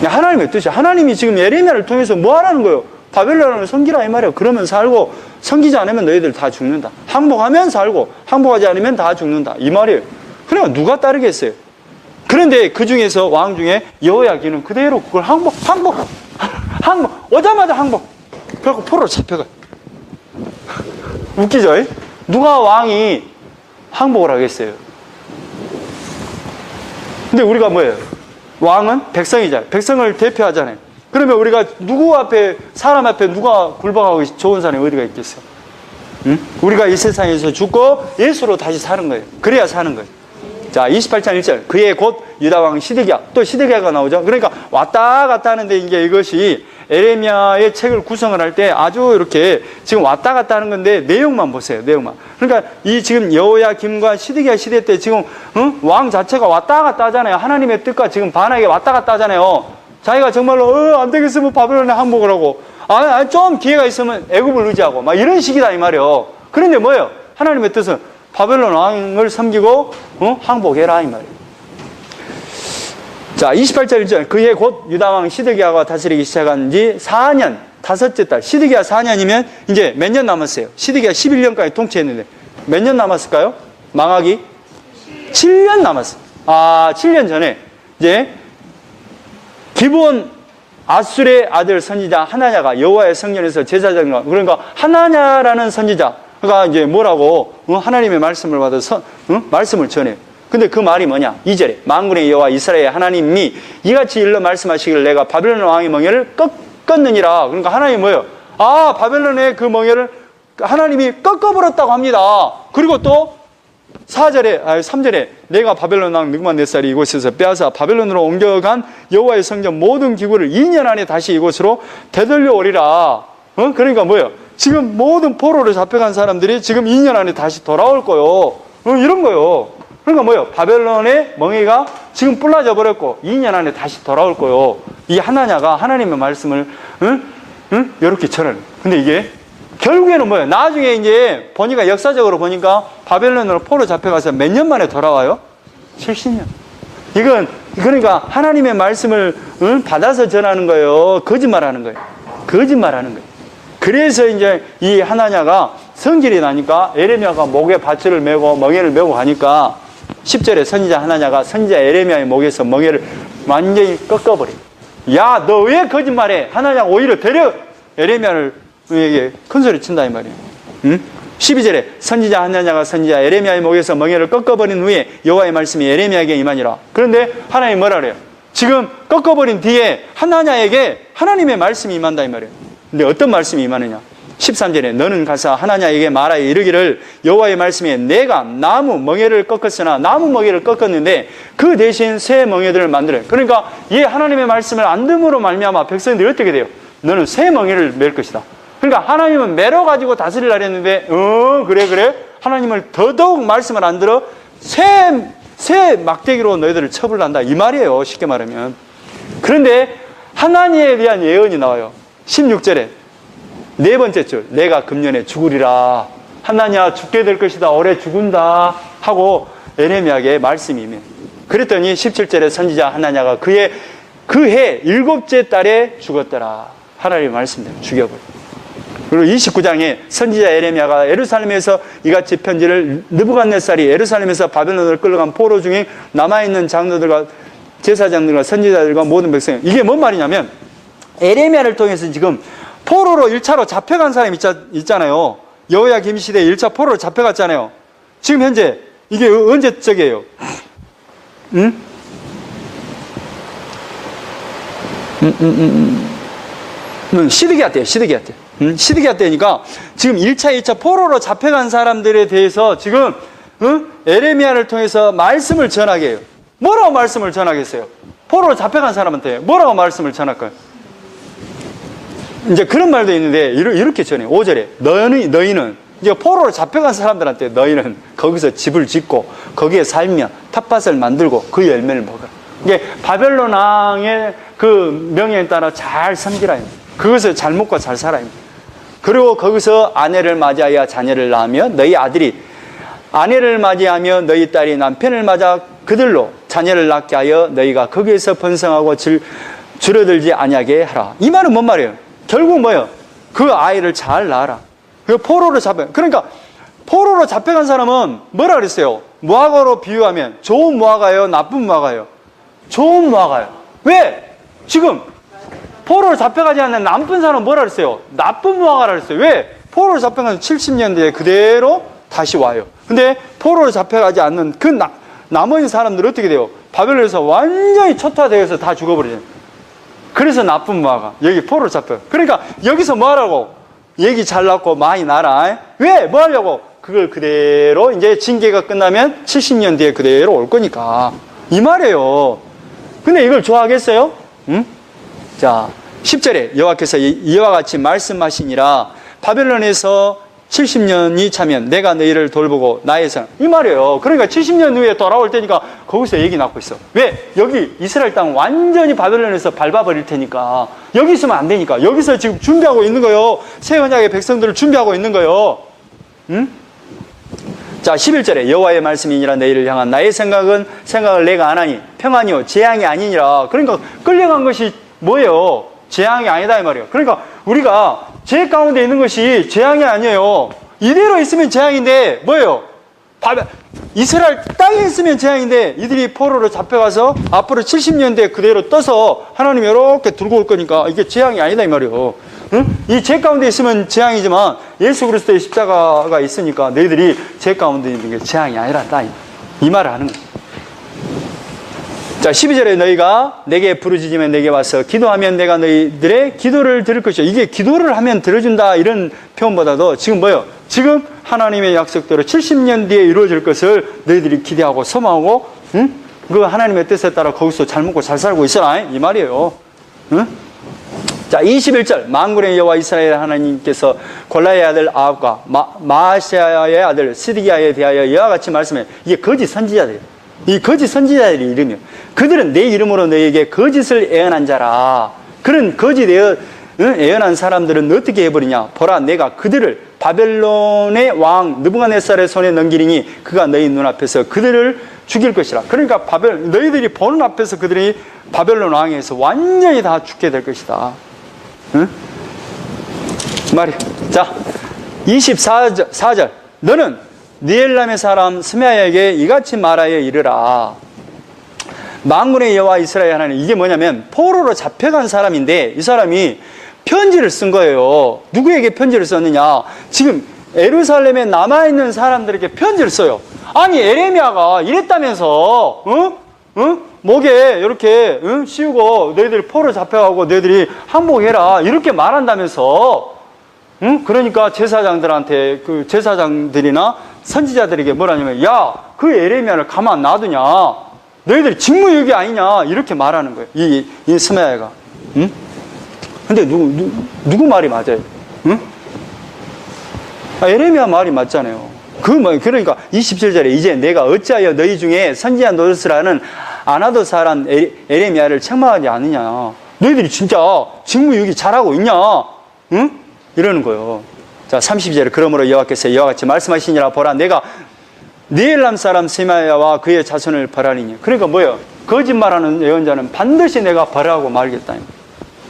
하나님의 뜻이야. 하나님이 지금 예레미야를 통해서 뭐 하라는 거예요? 바벨론을 섬기라 이 말이에요. 그러면 살고 섬기지 않으면 너희들 다 죽는다. 항복하면 살고 항복하지 않으면 다 죽는다 이 말이에요. 그러니까 누가 따르겠어요? 그런데 그 중에서 왕 중에 여호야김은 그대로 그걸 오자마자 항복. 그래갖고 포로로 잡혀가. 웃기죠? 누가 왕이 항복을 하겠어요? 근데 우리가 뭐예요? 왕은 백성이잖아요. 백성을 대표하잖아요. 그러면 우리가 누구 앞에, 사람 앞에 누가 굴복하고 좋은 사람이 어디가 있겠어요? 응? 우리가 이 세상에서 죽고 예수로 다시 사는 거예요. 그래야 사는 거예요. 자, 28장 1절. 그의 곧 유다왕 시드기야. 또 시드기야가 나오죠. 그러니까 왔다 갔다 하는데 이제 이것이 에레미야의 책을 구성을 할 때 아주 이렇게 지금 왔다 갔다 하는 건데 내용만 보세요. 내용만. 그러니까 이 지금 여호야김과 시드기야 시대 때 지금 왕 자체가 왔다 갔다 하잖아요. 하나님의 뜻과 지금 반하게 왔다 갔다 하잖아요. 자기가 정말로 안 되겠으면 바벨론에 항복을 하고 좀 기회가 있으면 애굽을 의지하고 막 이런 식이다 이 말이에요. 그런데 뭐예요? 하나님의 뜻은 바벨론 왕을 섬기고 항복해라 이 말이에요. 자, 28절 1절. 그해 곧 유다왕 시드기야가 다스리기 시작한 지 4년, 다섯째 달. 시드기야 4년이면 이제 몇 년 남았어요? 시드기야 11년까지 통치했는데 몇 년 남았을까요? 망하기? 7년 남았어요. 7년 전에 이제 기브온 아술의 아들 선지자 하나냐가 여호와의 성전에서 제사장과, 그러니까 하나냐라는 선지자가 이제 뭐라고 하나님의 말씀을 받아서 말씀을 전해요. 근데 그 말이 뭐냐? 2절에 만군의 여호와 이스라엘 하나님이 이같이 일러 말씀하시기를 내가 바벨론 왕의 멍에를 꺾었느니라. 그러니까 하나님이 뭐예요? 바벨론의 그 멍에를 하나님이 꺾어버렸다고 합니다. 그리고 또 3절에 내가 바벨론 왕 느부갓네살이 이곳에서 빼앗아 바벨론으로 옮겨간 여호와의 성전 모든 기구를 2년 안에 다시 이곳으로 되돌려 오리라. 그러니까 뭐예요? 지금 모든 포로로 잡혀간 사람들이 지금 2년 안에 다시 돌아올 거요. 이런 거요. 그러니까 뭐예요? 바벨론의 멍에가 지금 불라져 버렸고 2년 안에 다시 돌아올 거요. 이 하나냐가 하나님의 말씀을 이렇게 전해요. 근데 이게 결국에는 뭐예요? 나중에 이제 보니까 역사적으로 보니까 바벨론으로 포로 잡혀가서 몇 년 만에 돌아와요? 70년. 이건 그러니까 하나님의 말씀을 받아서 전하는 거예요. 거짓말하는 거예요. 거짓말하는 거예요. 그래서 이제 이 하나냐가 성질이 나니까 에레미야가 목에 밧줄을 메고 멍에를 메고 가니까 10절에 선지자 하나냐가 선지자 에레미야의 목에서 멍에를 완전히 꺾어버려. 야, 너 왜 거짓말해? 하나냐가 오히려 데려 에레미야를 큰 소리 친다 이 말이에요. 12절에 선지자 하나냐가 선지자 에레미야의 목에서 멍에를 꺾어버린 후에 여호와의 말씀이 에레미야에게 임하니라. 그런데 하나님이 뭐라 그래요? 지금 꺾어버린 뒤에 하나냐에게 하나님의 말씀이 임한다 이 말이에요. 근데 어떤 말씀이 임하느냐? 13절에 너는 가서 하나냐에게 말하여 이르기를 여호와의 말씀에 내가 나무 멍에를 꺾었으나 나무 멍에를 꺾었는데 그 대신 새 멍에들을 만들어요. 그러니까 이 하나님의 말씀을 안 듦으로 말미암아 백성들이 어떻게 돼요? 너는 새 멍에를 맬 것이다. 그러니까 하나님은 매뤄가지고 다스리려 했는데 그래 하나님을 더더욱 말씀을 안 들어 새 막대기로 너희들을 처벌한다 이 말이에요. 쉽게 말하면. 그런데 하나님에 대한 예언이 나와요. 16절에 네 번째 줄, 내가 금년에 죽으리라. 하나냐 죽게 될 것이다. 올해 죽은다 하고 에레미야에게 말씀이 임해. 그랬더니 17절에 선지자 하나냐가 그해 7째 달에 죽었더라. 하나님의 말씀대로 죽여버려. 그리고 29장에 선지자 에레미야가 예루살렘에서 이같이 편지를 느부갓네살이 예루살렘에서 바벨론을 끌려간 포로 중에 남아있는 장로들과 제사장들과 선지자들과 모든 백성, 이게 뭔 말이냐면 에레미야를 통해서 지금 포로로 1차로 잡혀간 사람이 있잖아요. 여호야김 시대에 1차 포로로 잡혀갔잖아요. 지금 현재 이게 언제적이에요? 시드기야 때예요. 시드기야 때. 시드기야 때니까 지금 1차, 2차 포로로 잡혀간 사람들에 대해서 지금 에레미야를 통해서 말씀을 전하게 해요. 뭐라고 말씀을 전하겠어요? 포로로 잡혀간 사람한테 뭐라고 말씀을 전할까요? 이제 그런 말도 있는데 이렇게 전해요. 5절에 너희는 이제 포로로 잡혀간 사람들한테 너희는 거기서 집을 짓고 거기에 살며 텃밭을 만들고 그 열매를 먹어라. 이게 바벨론 왕의 그 명령에 따라 잘 섬기라. 그것을 잘 먹고 잘 살아야 합니다. 그리고 거기서 아내를 맞이하여 자녀를 낳으며 너희 아들이 아내를 맞이하며 너희 딸이 남편을 맞아 그들로 자녀를 낳게 하여 너희가 거기에서 번성하고 줄어들지 아니하게 하라. 이 말은 뭔 말이에요? 결국 뭐예요? 그 아이를 잘 낳아라. 그 포로로 그러니까 포로로 잡혀간 사람은 뭐라 그랬어요? 무화과로 비유하면 좋은 무화과예요? 나쁜 무화과예요? 좋은 무화과예요. 왜? 지금 포로로 잡혀가지 않는 나쁜 사람은 뭐라 그랬어요? 나쁜 무화과라 그랬어요. 왜? 포로로 잡혀가서 70년 뒤에 그대로 다시 와요. 근데 포로로 잡혀가지 않는 그 나머지 사람들은 어떻게 돼요? 바벨론에서 완전히 초토화되어서 다 죽어버리잖아요. 그래서 나쁜 무화과. 여기 포로로 잡혀요. 그러니까 여기서 뭐 하라고? 얘기 잘 낳고 많이 낳아라. 왜? 뭐 하려고? 그걸 그대로 이제 징계가 끝나면 70년 뒤에 그대로 올 거니까. 이 말이에요. 근데 이걸 좋아하겠어요? 응? 자, 10절에 여호와께서 이와 같이 말씀하시니라. 바벨론에서 70년이 차면 내가 너희를 돌보고 나의 성. 이 말이에요. 그러니까 70년 후에 돌아올 테니까 거기서 얘기 낳고 있어. 왜? 여기 이스라엘 땅 완전히 바벨론에서 밟아버릴 테니까. 여기 있으면 안 되니까. 여기서 지금 준비하고 있는 거예요. 새 언약의 백성들을 준비하고 있는 거예요. 응? 자, 11절에 여호와의 말씀이니라. 너희를 향한 나의 생각을 내가 안 하니 평안이요 재앙이 아니니라. 그러니까 끌려간 것이 뭐예요? 재앙이 아니다 이 말이에요. 그러니까 우리가 죄 가운데 있는 것이 재앙이 아니에요. 이대로 있으면 재앙인데 뭐예요? 이스라엘 땅에 있으면 재앙인데 이들이 포로로 잡혀가서 앞으로 70년 뒤에 그대로 떠서 하나님이 이렇게 들고 올 거니까 이게 재앙이 아니다 이 말이에요. 응? 이 죄 가운데 있으면 재앙이지만 예수 그리스도의 십자가가 있으니까 너희들이 죄 가운데 있는 게 재앙이 아니란다 이 말을 하는 거예요. 자, 12절에 너희가 내게 부르짖으면 내게 와서 기도하면 내가 너희들의 기도를 들을 것이요. 이게 기도를 하면 들어준다 이런 표현보다도 지금 뭐예요? 지금 하나님의 약속대로 70년 뒤에 이루어질 것을 너희들이 기대하고 소망하고 응? 그 하나님의 뜻에 따라 거기서 잘 먹고 잘 살고 있어라 이 말이에요. 응? 자, 21절 만군의 여호와 이스라엘 하나님께서 골라의 아들 아합과 마아시아의 아들 시드기야에 대하여 이와 같이 말씀해. 이게 거짓 선지자들이에요. 이 거짓 선지자들의 이름이요. 그들은 내 이름으로 너에게 거짓을 애언한 자라. 그런 거짓 애언한 사람들은 어떻게 해버리냐? 보라, 내가 그들을 바벨론의 왕 느부갓네살의 손에 넘기리니 그가 너희 눈앞에서 그들을 죽일 것이라. 그러니까 너희들이 보는 앞에서 그들이 바벨론 왕에서 완전히 다 죽게 될 것이다. 응? 말이. 자, 24절. 너는 니엘람의 사람 스메아에게 이같이 말하여 이르라. 만군의 여호와 이스라엘 하나님. 이게 뭐냐면 포로로 잡혀간 사람인데 이 사람이 편지를 쓴 거예요. 누구에게 편지를 썼느냐? 지금 예루살렘에 남아있는 사람들에게 편지를 써요. 아니 에레미야가 이랬다면서 목에 이렇게 씌우고 너희들이 포로 잡혀가고 너희들이 항복해라 이렇게 말한다면서 그러니까 제사장들한테 그 제사장들이나 선지자들에게 뭐라냐면 야, 그 에레미야를 가만 놔두냐? 너희들이 직무유기 아니냐? 이렇게 말하는 거예요. 이 스메아가. 응? 근데 누구 말이 맞아요? 응? 에레미야 말이 맞잖아요. 그러니까 27절에 이제 내가 어찌하여 너희 중에 선지자 노릇을 하는 아나도 사람 에레미야를 책망하지 않느냐? 너희들이 진짜 직무유기 잘하고 있냐? 응? 이러는 거예요. 자, 30절에 그러므로 여호와께서 이와 같이 말씀하시니라. 보라, 내가 니엘람 사람 스메아와 그의 자손을 벌하리니. 그러니까 뭐예요? 거짓말하는 예언자는 반드시 내가 벌하고 말겠다.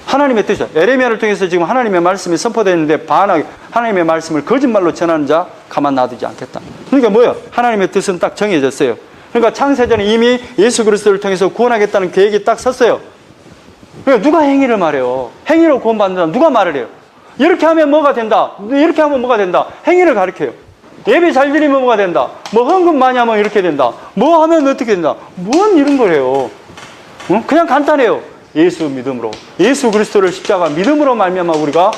하나님의 뜻이죠. 에레미야를 통해서 지금 하나님의 말씀이 선포되는데 반하게 하나님의 말씀을 거짓말로 전하는 자 가만 놔두지 않겠다. 그러니까 뭐예요? 하나님의 뜻은 딱 정해졌어요. 그러니까 창세전에 이미 예수 그리스도를 통해서 구원하겠다는 계획이 딱 섰어요. 그러니까 누가 행위를 말해요? 행위로 구원받는다. 누가 말을 해요? 이렇게 하면 뭐가 된다. 이렇게 하면 뭐가 된다. 행위를 가르쳐요. 예배 잘 드리면 뭐가 된다. 뭐 헌금 많이 하면 이렇게 된다. 뭐 하면 어떻게 된다. 뭔 이런 거래요. 그냥 간단해요. 예수 믿음으로. 예수 그리스도를 십자가 믿음으로 말미암아 우리가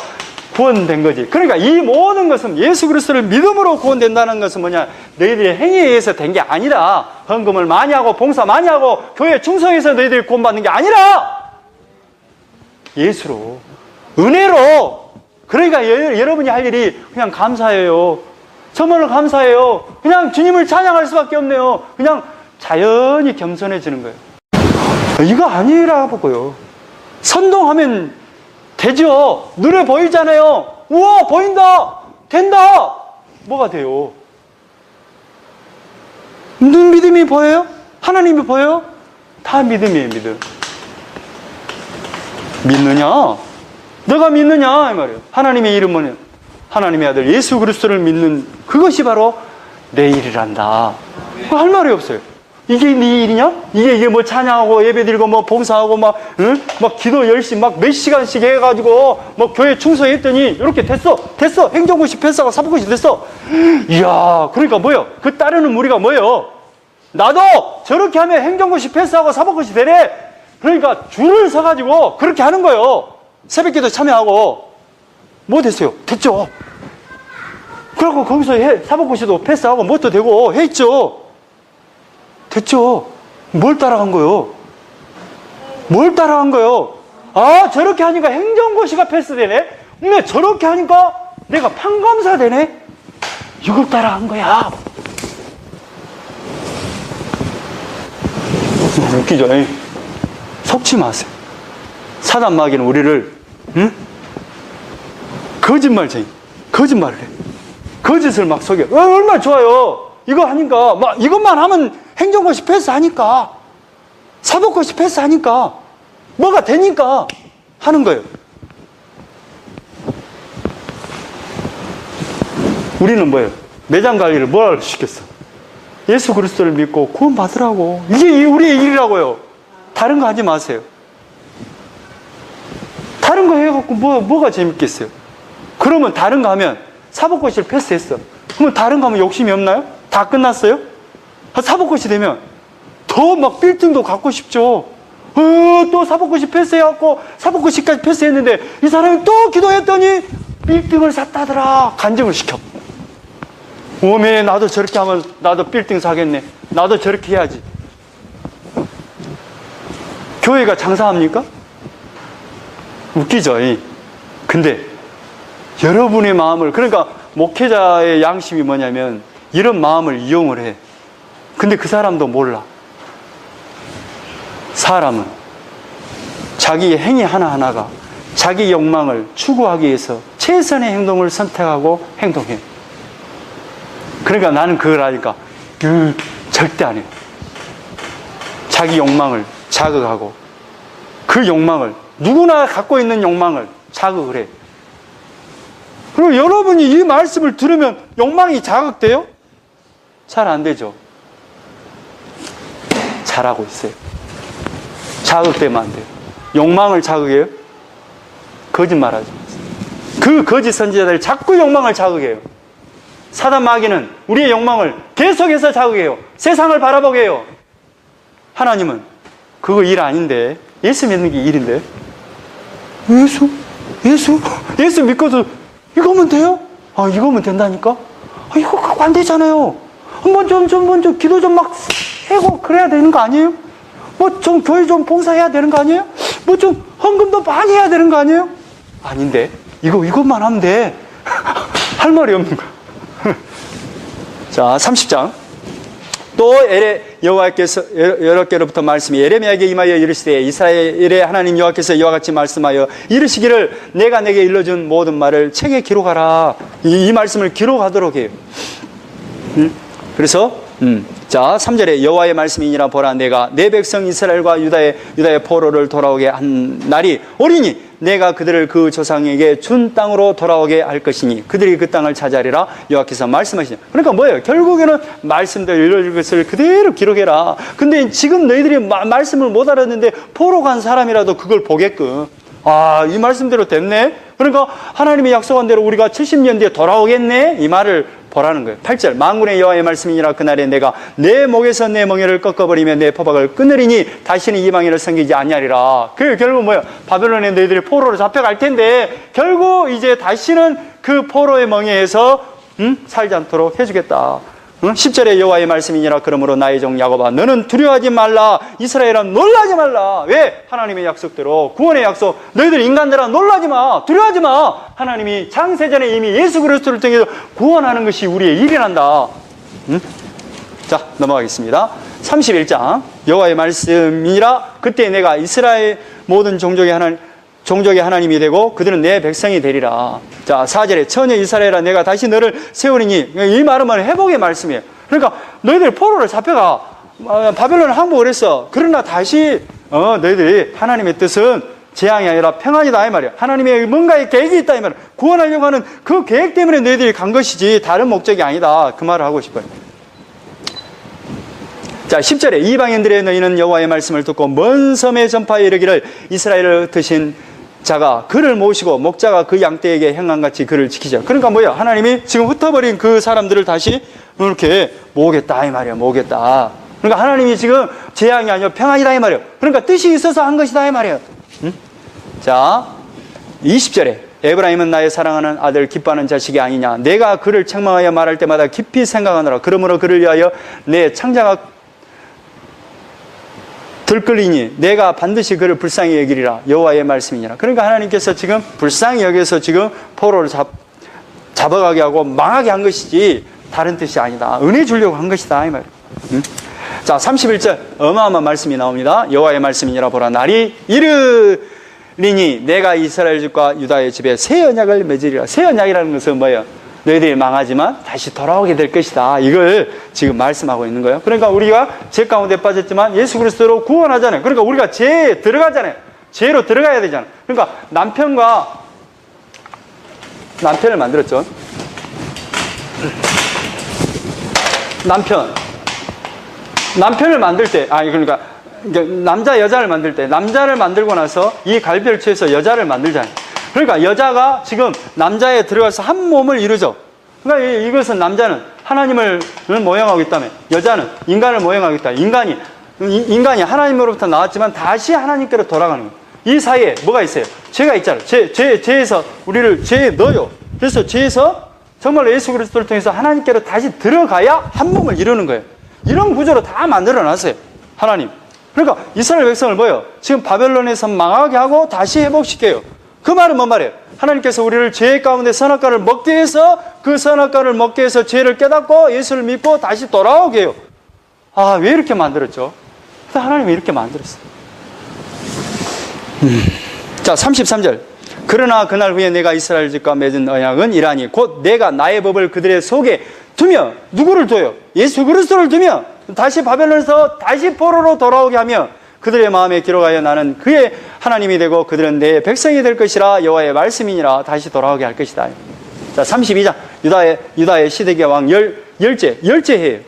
구원된 거지. 그러니까 이 모든 것은 예수 그리스도를 믿음으로 구원된다는 것은 뭐냐. 너희들의 행위에 의해서 된 게 아니라 헌금을 많이 하고 봉사 많이 하고 교회 충성해서 너희들이 구원받는 게 아니라 예수로 은혜로. 그러니까 여러분이 할 일이 그냥 감사해요. 정말로 감사해요. 그냥 주님을 찬양할 수밖에 없네요. 그냥 자연히 겸손해지는 거예요. 이거 아니라고요. 선동하면 되죠. 눈에 보이잖아요. 우와, 보인다. 된다. 뭐가 돼요? 눈 믿음이 보여요? 하나님이 보여요? 다 믿음이에요, 믿음. 믿느냐? 너가 믿느냐? 이 말이에요. 하나님의 이름은 하나님의 아들 예수 그리스도를 믿는 그것이 바로 내 일이란다. 할 말이 없어요. 이게 네 일이냐? 이게 뭐 찬양하고 예배드리고 뭐 봉사하고 막, 응? 막 기도 열심히 막 몇 시간씩 해가지고 뭐 교회 충성했더니 이렇게 됐어. 행정고시 패스하고 사법고시 됐어. 이야, 그러니까 뭐요? 그 따르는 무리가 뭐요? 나도 저렇게 하면 행정고시 패스하고 사법고시 되래. 그러니까 줄을 서가지고 그렇게 하는 거예요. 새벽기도 참여하고. 뭐 됐어요? 됐죠. 그리고 거기서 사법고시도 패스하고 뭣도 되고 했죠. 됐죠. 뭘 따라간 거요? 아, 저렇게 하니까 행정고시가 패스되네? 근데 저렇게 하니까 내가 판검사 되네? 이걸 따라간 거야. 웃기죠? 속지 마세요. 사단 마귀는 우리를, 응? 거짓말을 해. 거짓을 막 속여. 얼마나 좋아요. 이거 하니까, 막, 이것만 하면 행정고시 패스하니까, 사법고시 패스하니까, 뭐가 되니까 하는 거예요. 우리는 뭐예요? 매장 관리를 뭐라고 시켰어? 예수 그리스도를 믿고 구원 받으라고. 이게 우리의 일이라고요. 다른 거 하지 마세요. 다른 거 해갖고 뭐가 재밌겠어요? 그러면 다른 거 하면 사법고시를 패스했어. 그러면 다른 거 하면 욕심이 없나요? 다 끝났어요? 사법고시 되면 더 막 빌딩도 갖고 싶죠. 또 사법고시 패스해갖고 사법고시까지 패스했는데 이 사람이 또 기도했더니 빌딩을 샀다더라. 간증을 시켜. 오메, 나도 저렇게 하면 나도 빌딩 사겠네. 나도 저렇게 해야지. 교회가 장사합니까? 웃기죠. 근데 여러분의 마음을, 그러니까 목회자의 양심이 뭐냐면 이런 마음을 이용을 해. 근데 그 사람도 몰라. 사람은 자기의 행위 하나하나가 자기 욕망을 추구하기 위해서 최선의 행동을 선택하고 행동해. 그러니까 나는 그걸 아니까 절대 안 해. 자기 욕망을 자극하고 그 욕망을, 누구나 갖고 있는 욕망을 자극을 해. 그리고 여러분이 이 말씀을 들으면 욕망이 자극돼요? 잘 안 되죠. 잘하고 있어요. 자극되면 안 돼요. 욕망을 자극해요? 거짓말하지 마세요. 그 거짓 선지자들 자꾸 욕망을 자극해요. 사단 마귀는 우리의 욕망을 계속해서 자극해요. 세상을 바라보게 해요. 하나님은 그거 일 아닌데, 예수 믿는 게 일인데. 예수 믿고도 이거면 돼요? 아, 이거면 된다니까? 아, 이거 갖고 안 되잖아요. 먼저 기도 좀 막 하고 그래야 되는 거 아니에요? 뭐 좀 교회 좀 봉사해야 되는 거 아니에요? 뭐 좀 헌금도 많이 해야 되는 거 아니에요? 아닌데, 이것만 하면 돼. 할 말이 없는 거야. 자, 30장. 또 여호와께서 여호와께로부터 말씀이 예레미야에게 임하여 이르시되, 이스라엘의 하나님 여호와께서 이와 같이 말씀하여 이르시기를, 내가 내게 일러준 모든 말을 책에 기록하라. 이 말씀을 기록하도록 해요. 그래서 자, 3절에 여호와의 말씀이니라. 보라, 내가 내 백성 이스라엘과 유다의 포로를 돌아오게 한 날이 오리니 내가 그들을 그 조상에게 준 땅으로 돌아오게 할 것이니 그들이 그 땅을 차지하리라. 여호와께서 말씀하시냐. 그러니까 뭐예요? 결국에는 말씀대로 이루어질 것을 그대로 기록해라. 근데 지금 너희들이 말씀을 못 알았는데 포로 간 사람이라도 그걸 보게끔, 아, 이 말씀대로 됐네? 그러니까 하나님이 약속한 대로 우리가 70년 뒤에 돌아오겠네? 이 말을 보라는 거예요. 8절, 만군의 여호와의 말씀이니라. 그날에 내가 내 목에서 내 멍에를 꺾어버리며 내 포박을 끊으리니 다시는 이방인을 섬기지 아니하리라. 그 결국 뭐예요? 바벨론에 너희들이 포로로 잡혀갈 텐데 결국 이제 다시는 그 포로의 멍에에서 살지 않도록 해주겠다. 10절에 여호와의 말씀이니라. 그러므로 나의 종 야곱아, 너는 두려워하지 말라. 이스라엘아, 놀라지 말라. 왜? 하나님의 약속대로, 구원의 약속. 너희들 인간들아, 놀라지 마. 두려워하지 마. 하나님이 창세전에 이미 예수 그리스도를 통해서 구원하는 것이 우리의 일이란다. 자, 넘어가겠습니다. 31장. 여호와의 말씀이니라. 그때 내가 이스라엘 모든 종족의 하나님이 되고 그들은 내 백성이 되리라. 자, 4절에 처녀 이스라엘아, 내가 다시 너를 세우리니. 이 말은 회복의 말씀이에요. 그러니까 너희들 포로를 잡혀가 바벨론을 항복을 했어. 그러나 다시 너희들이 하나님의 뜻은 재앙이 아니라 평안이다 이 말이야. 하나님의 뭔가의 계획이 있다 이 말이야. 구원하려고 하는 그 계획 때문에 너희들이 간 것이지 다른 목적이 아니다. 그 말을 하고 싶어요. 자, 10절에 이방인들의 너희는 여호와의 말씀을 듣고 먼 섬에 전파하여 이르기를 이스라엘을 흩으신 자가 그를 모시고 목자가 그 양떼에게 행함같이 그를 지키자. 그러니까 뭐야? 하나님이 지금 흩어버린 그 사람들을 다시 이렇게 모으겠다 이 말이야. 모으겠다. 그러니까 하나님이 지금 재앙이 아니라 평안이다 이 말이에요. 그러니까 뜻이 있어서 한 것이다 이 말이에요. 자, 20절에 에브라임은 나의 사랑하는 아들 기뻐하는 자식이 아니냐. 내가 그를 책망하여 말할 때마다 깊이 생각하노라. 그러므로 그를 위하여 내 창자가 들끓리니 내가 반드시 그를 불쌍히 여기리라. 여호와의 말씀이니라. 그러니까 하나님께서 지금 불쌍히 여기서 지금 포로를 잡아가게 하고 망하게 한 것이지 다른 뜻이 아니다. 은혜 주려고 한 것이다 이 말이에요. 자, 31절 어마어마한 말씀이 나옵니다. 여호와의 말씀이니라. 보라, 날이 이르리니 내가 이스라엘 집과 유다의 집에 새 언약을 맺으리라. 새 언약이라는 것은 뭐예요? 너희들이 망하지만 다시 돌아오게 될 것이다. 이걸 지금 말씀하고 있는 거예요. 그러니까 우리가 죄 가운데 빠졌지만 예수 그리스도로 구원하잖아요. 그러니까 우리가 죄에 들어가잖아요. 죄로 들어가야 되잖아요. 그러니까 남편을 만들었죠. 남편을 만들 때, 그러니까 남자 여자를 만들 때, 남자를 만들고 나서 이 갈비를 취해서 여자를 만들잖아요. 그러니까 여자가 지금 남자에 들어가서 한 몸을 이루죠. 그러니까 이것은 남자는 하나님을 모형하고 있다면 여자는 인간을 모형하고 있다. 인간이 하나님으로부터 나왔지만 다시 하나님께로 돌아가는 거예요. 이 사이에 뭐가 있어요? 죄가 있잖아요. 죄에서 우리를 죄에 넣어요. 그래서 죄에서 정말 예수 그리스도를 통해서 하나님께로 다시 들어가야 한 몸을 이루는 거예요. 이런 구조로 다 만들어 놨어요. 하나님. 그러니까 이스라엘 백성을 뭐예요? 지금 바벨론에서 망하게 하고 다시 회복시켜요. 그 말은 뭔 말이에요? 하나님께서 우리를 죄 가운데 선악과를 먹게 해서 그 선악과를 먹게 해서 죄를 깨닫고 예수를 믿고 다시 돌아오게 해요. 왜 이렇게 만들었죠? 하나님이 이렇게 만들었어요. 자, 33절. 그러나 그날 후에 내가 이스라엘 집과 맺은 언약은 이라니 곧 내가 나의 법을 그들의 속에 두며 누구를 둬요? 예수 그리스도를 두며 다시 바벨론에서 다시 포로로 돌아오게 하며 그들의 마음에 기록하여 나는 그의 하나님이 되고 그들은 내 백성이 될 것이라. 여호와의 말씀이니라. 다시 돌아오게 할 것이다. 자, 32장 유다의 시드기야 왕 열째 해예요.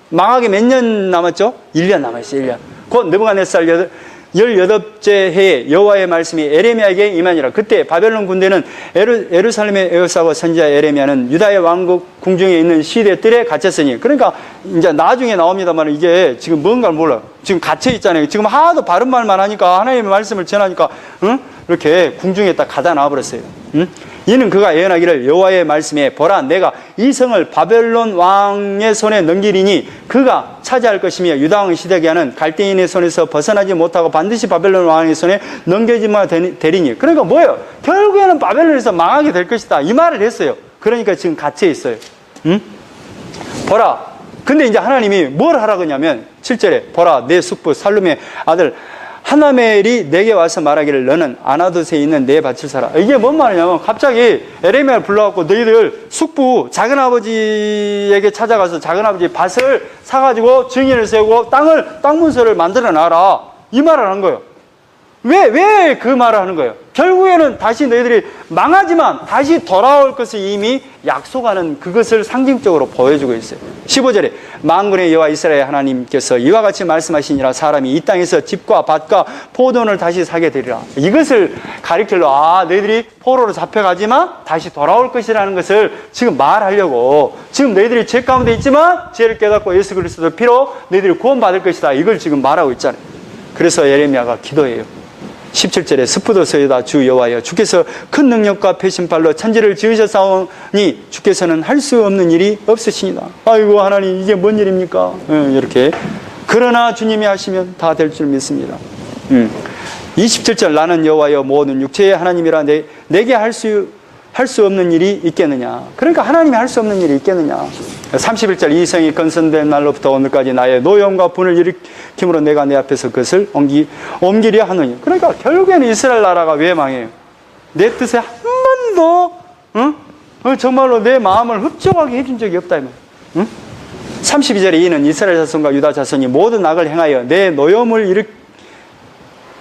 망하게 몇 년 남았죠? 1년 남았어요. 1년. 곧 느부갓네살 18째 해에 여호와의 말씀이 에레미야에게 임하니라. 그때 바벨론 군대는 예루살렘에 에워싸고 선지자 에레미야는 유다의 왕국 궁중에 있는 시대 뜰에 갇혔으니. 그러니까 이제 나중에 나옵니다만 이게 지금 뭔가를 몰라요. 지금 갇혀 있잖아요. 지금 하도 바른 말만 하니까 하나님의 말씀을 전하니까 이렇게 궁중에 딱 가다 놔버렸어요. 이는 그가 예언하기를 여호와의 말씀에 보라, 내가 이 성을 바벨론 왕의 손에 넘기리니 그가 차지할 것이며 유다 왕 시드기야는 갈대인의 손에서 벗어나지 못하고 반드시 바벨론 왕의 손에 넘겨지마 되리니. 그러니까 뭐예요? 결국에는 바벨론에서 망하게 될 것이다. 이 말을 했어요. 그러니까 지금 갇혀 있어요. 보라. 근데 이제 하나님이 뭘 하라고 하냐면 7절에 보라, 내 숙부 살룸의 아들 하나멜이 내게 와서 말하기를 너는 아나돗에 있는 내 밭을 사라. 이게 뭔 말이냐면 갑자기 에레미야를 불러갖고 너희들 숙부 작은아버지에게 찾아가서 작은아버지 밭을 사가지고 증인을 세우고 땅 문서를 만들어 놔라. 이 말을 하는 거예요. 왜 그 말을 하는 거예요? 결국에는 다시 너희들이 망하지만 다시 돌아올 것을 이미 약속하는 그것을 상징적으로 보여주고 있어요. 15절에 만군의 여호와 이스라엘 하나님께서 이와 같이 말씀하시니라. 사람이 이 땅에서 집과 밭과 포도원을 다시 사게 되리라. 이것을 가리키려 너희들이 포로로 잡혀가지만 다시 돌아올 것이라는 것을 지금 말하려고, 지금 너희들이 죄 가운데 있지만 죄를 깨닫고 예수 그리스도의 피로 너희들이 구원받을 것이다. 이걸 지금 말하고 있잖아요. 그래서 예레미야가 기도해요. 17절에 스푸도서이다 주 여호와여, 주께서 큰 능력과 패신발로 천지를 지으셨사오니 주께서는 할 수 없는 일이 없으시니라. 아이고 하나님, 이게 뭔 일입니까? 이렇게. 그러나 주님이 하시면 다 될 줄 믿습니다. 27절 나는 여호와여 모든 육체의 하나님이라 내게 할 수 없는 일이 있겠느냐. 그러니까 하나님이 할 수 없는 일이 있겠느냐. 31절 이 성이 건설된 날로부터 오늘까지 나의 노염과 분을 일으킴으로 내가 내 앞에서 그것을 옮기려 하느니. 그러니까 결국에는 이스라엘 나라가 왜 망해요? 내 뜻에 한 번도 정말로 내 마음을 흡족하게 해준 적이 없다. 32절에 이는 이스라엘 자손과 유다 자손이 모든 악을 행하여 내 노염을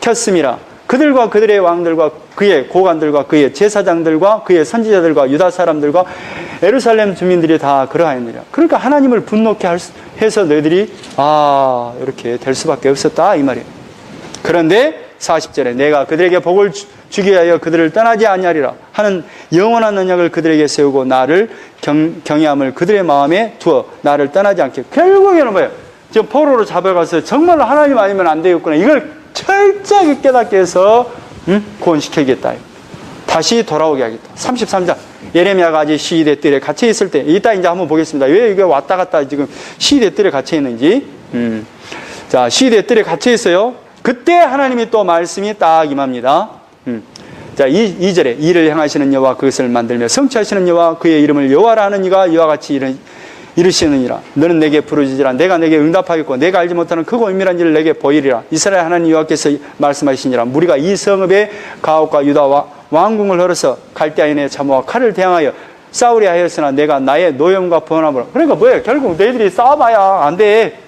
일으켰음이라. 그들과 그들의 왕들과 그의 고관들과 그의 제사장들과 그의 선지자들과 유다 사람들과 예루살렘 주민들이 다 그러하였느니라. 그러니까 하나님을 분노케 해서 너희들이 이렇게 될 수밖에 없었다 이 말이에요. 그런데 40절에 내가 그들에게 복을 주기 위하여 그들을 떠나지 아니하리라 하는 영원한 언약을 그들에게 세우고 나를 경외함을 그들의 마음에 두어 나를 떠나지 않게. 결국에는 뭐예요? 지금 포로로 잡아가서 정말로 하나님 아니면 안 되겠구나, 이걸 철저하게 깨닫게 해서 구원시키겠다, 다시 돌아오게 하겠다. 33장 예레미야가 아직 시위대 뜰에 갇혀 있을 때, 이따 이제 한번 보겠습니다. 왜 이게 왔다 갔다 지금 시위대 뜰에 갇혀 있는지. 자, 시위대 뜰에 갇혀 있어요. 그때 하나님이 또 말씀이 딱 임합니다. 자, 2절에 이를 행하시는 여호와 그것을 만들며 성취하시는 여호와 그의 이름을 여호와라 하는 이가 이와 같이 이르시느니라. 너는 내게 부르짖으라. 내가 내게 응답하겠고 내가 알지 못하는 크고 은밀한 일을 내게 보이리라. 이스라엘 하나님 여호와께서 말씀하시니라. 무리가 이 성읍의 가옥과 유다와 왕궁을 헐어서 갈대아인의 자모와 칼을 대항하여 싸우려 하였으나 내가 나의 노염과 번함으로. 그러니까 뭐예요? 결국 너희들이 싸워봐야 안 돼.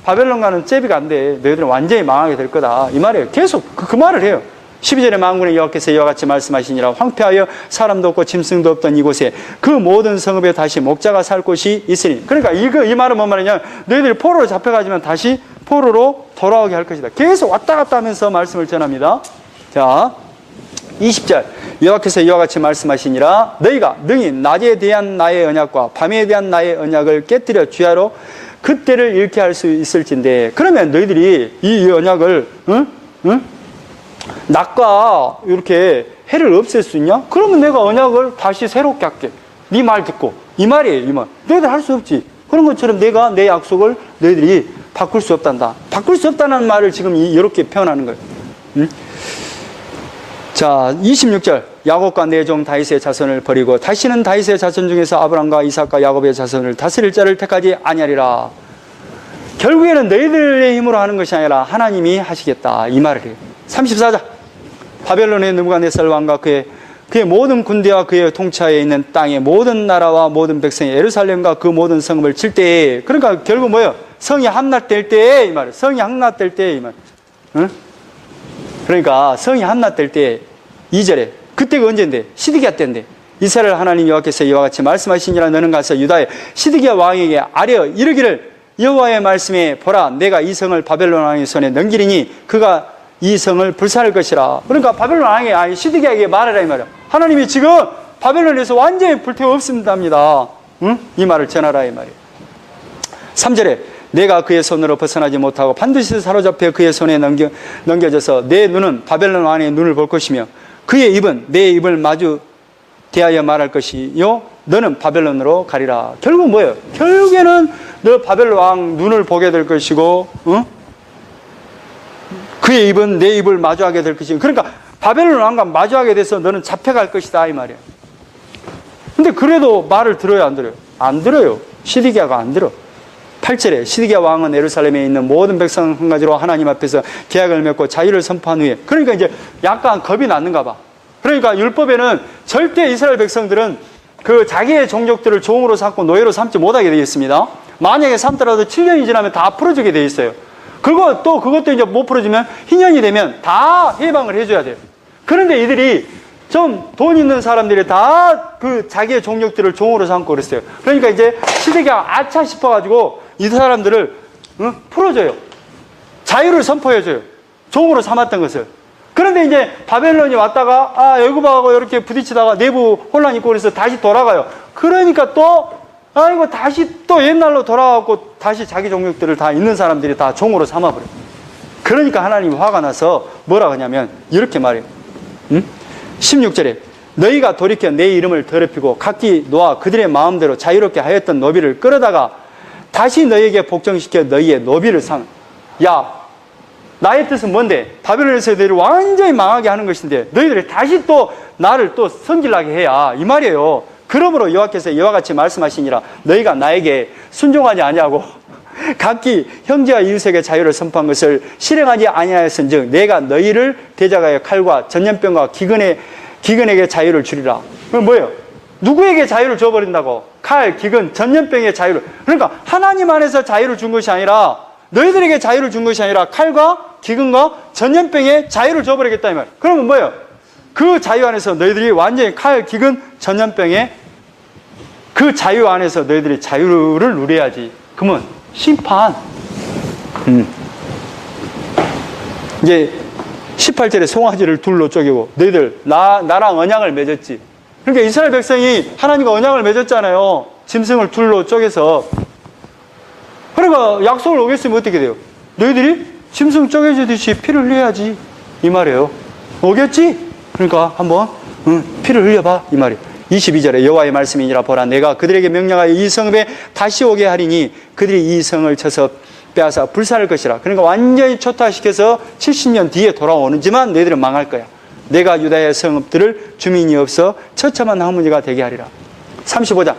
바벨론과는 제비가 안 돼. 너희들은 완전히 망하게 될 거다 이 말이에요. 계속 그 말을 해요. 12절에 만군의 여호와께서 이와 같이 말씀하시니라. 황폐하여 사람도 없고 짐승도 없던 이곳에 그 모든 성읍에 다시 목자가 살 곳이 있으니. 그러니까 이 말은 뭔 말이냐, 너희들이 포로로 잡혀가지만 다시 포로로 돌아오게 할 것이다. 계속 왔다 갔다 하면서 말씀을 전합니다. 자, 20절 여호와께서 이와 같이 말씀하시니라. 너희가 능히 낮에 대한 나의 언약과 밤에 대한 나의 언약을 깨뜨려 주야로 그때를 잃게 할 수 있을진데. 그러면 너희들이 이 언약을 낮과 이렇게 해를 없앨 수 있냐? 그러면 내가 언약을 다시 새롭게 할게. 네 말 듣고. 이 말이에요, 이 말. 너희들 할 수 없지. 그런 것처럼 내가 내 약속을 너희들이 바꿀 수 없단다. 바꿀 수 없다는 말을 지금 이렇게 표현하는 거예요. 자, 26절 야곱과 내 종 다윗의 자손을 버리고 다시는 다윗의 자손 중에서 아브람과 이삭과 야곱의 자손을 다스릴 자를 택하지 아니하리라. 결국에는 너희들의 힘으로 하는 것이 아니라 하나님이 하시겠다 이 말을 해요. 34장 바벨론의 느부갓네살 왕과 그의 모든 군대와 그의 통치하에 있는 땅의 모든 나라와 모든 백성이 예루살렘과 그 모든 성읍을 칠 때에. 그러니까 결국 뭐예요? 성이 함락될 때에 이 말이에요. 성이 함락될 때에 이 말. 응? 그러니까 성이 함락될 때 2절에 그때가 언제인데? 시드기야 때인데 이스라엘 하나님 여호와께서 이와 같이 말씀하시니라. 너는 가서 유다의 시드기야 왕에게 아뢰어 이르기를 여호와의 말씀에 보라, 내가 이 성을 바벨론 왕의 손에 넘기리니 그가 이 성을 불살할 것이라. 그러니까 바벨론 왕이 시드기야에게 말하라 이 말이야. 하나님이 지금 바벨론에서 완전히 불태워 없습니다입니다. 응? 이 말을 전하라 이 말이에요. 3절에 내가 그의 손으로 벗어나지 못하고 반드시 사로잡혀 그의 손에 넘겨져서 내 눈은 바벨론 왕의 눈을 볼 것이며 그의 입은 내 입을 마주 대하여 말할 것이요 너는 바벨론으로 가리라. 결국 뭐예요? 결국에는 너 바벨론 왕 눈을 보게 될 것이고 그의 입은 내 입을 마주하게 될 것이고. 그러니까 바벨론 왕과 마주하게 돼서 너는 잡혀갈 것이다 이 말이에요. 근데 그래도 말을 들어요 안 들어요? 안 들어요. 시드기야가 안 들어. 8절에 시드기야 왕은 예루살렘에 있는 모든 백성 한 가지로 하나님 앞에서 계약을 맺고 자유를 선포한 후에. 그러니까 이제 약간 겁이 났는가 봐. 그러니까 율법에는 절대 이스라엘 백성들은 그 자기의 종족들을 종으로 삼고 노예로 삼지 못하게 되어 있습니다. 만약에 삼더라도 7년이 지나면 다 풀어주게 되어 있어요. 그리고 또 그것도 이제 못 풀어주면 희년이 되면 다 해방을 해줘야 돼요. 그런데 이들이 좀 돈 있는 사람들이 다 그 자기의 종족들을 종으로 삼고 그랬어요. 그러니까 이제 시드기야가 아차 싶어가지고 이 사람들을 풀어줘요. 자유를 선포해줘요. 종으로 삼았던 것을. 그런데 이제 바벨론이 왔다가 애굽하고 이렇게 부딪히다가 내부 혼란이 있고 그래서 다시 돌아가요. 그러니까 또 이거 다시 또 옛날로 돌아가고 다시 자기 종족들을 다 있는 사람들이 다 종으로 삼아버려요. 그러니까 하나님이 화가 나서 뭐라 하냐면 이렇게 말해요. 16절에 너희가 돌이켜 내 이름을 더럽히고 각기 놓아 그들의 마음대로 자유롭게 하였던 노비를 끌어다가 다시 너희에게 복종시켜 너희의 노비를 삼. 야, 나의 뜻은 뭔데? 바벨론에서 너희를 완전히 망하게 하는 것인데 너희들이 다시 또 나를 또 성질나게 해야 이 말이에요. 그러므로 여호와께서 이와 같이 말씀하시니라. 너희가 나에게 순종하지 아니하고 각기 형제와 이웃에게 자유를 선포한 것을 실행하지 아니하였은즉 내가 너희를 대적하여 칼과 전염병과 기근에게 자유를 주리라. 그럼 뭐예요? 누구에게 자유를 줘버린다고? 칼, 기근, 전염병의 자유를. 그러니까 하나님 안에서 자유를 준 것이 아니라 너희들에게 자유를 준 것이 아니라 칼과 기근과 전염병의 자유를 줘버리겠다 이 말. 그러면 뭐예요? 그 자유 안에서 너희들이 완전히 칼, 기근, 전염병의 그 자유 안에서 너희들이 자유를 누려야지. 그러면 심판. 이제 18절에 송아지를 둘로 쪼개고 너희들 나랑 언약을 맺었지. 그러니까 이스라엘 백성이 하나님과 언약을 맺었잖아요. 짐승을 둘로 쪼개서. 그러니까 약속을 어겼으면 어떻게 돼요? 너희들이 짐승 쪼개지듯이 피를 흘려야지. 이 말이에요. 어겼지? 그러니까 한번 피를 흘려봐. 이 말이에요. 22절에 여호와의 말씀이니라. 보라, 내가 그들에게 명령하여 이 성읍에 다시 오게 하리니 그들이 이 성을 쳐서 빼앗아 불살할 것이라. 그러니까 완전히 초토화시켜서 70년 뒤에 돌아오는지만 너희들은 망할 거야. 내가 유다의 성읍들을 주민이 없어 처참한 황무지가 되게 하리라. 35장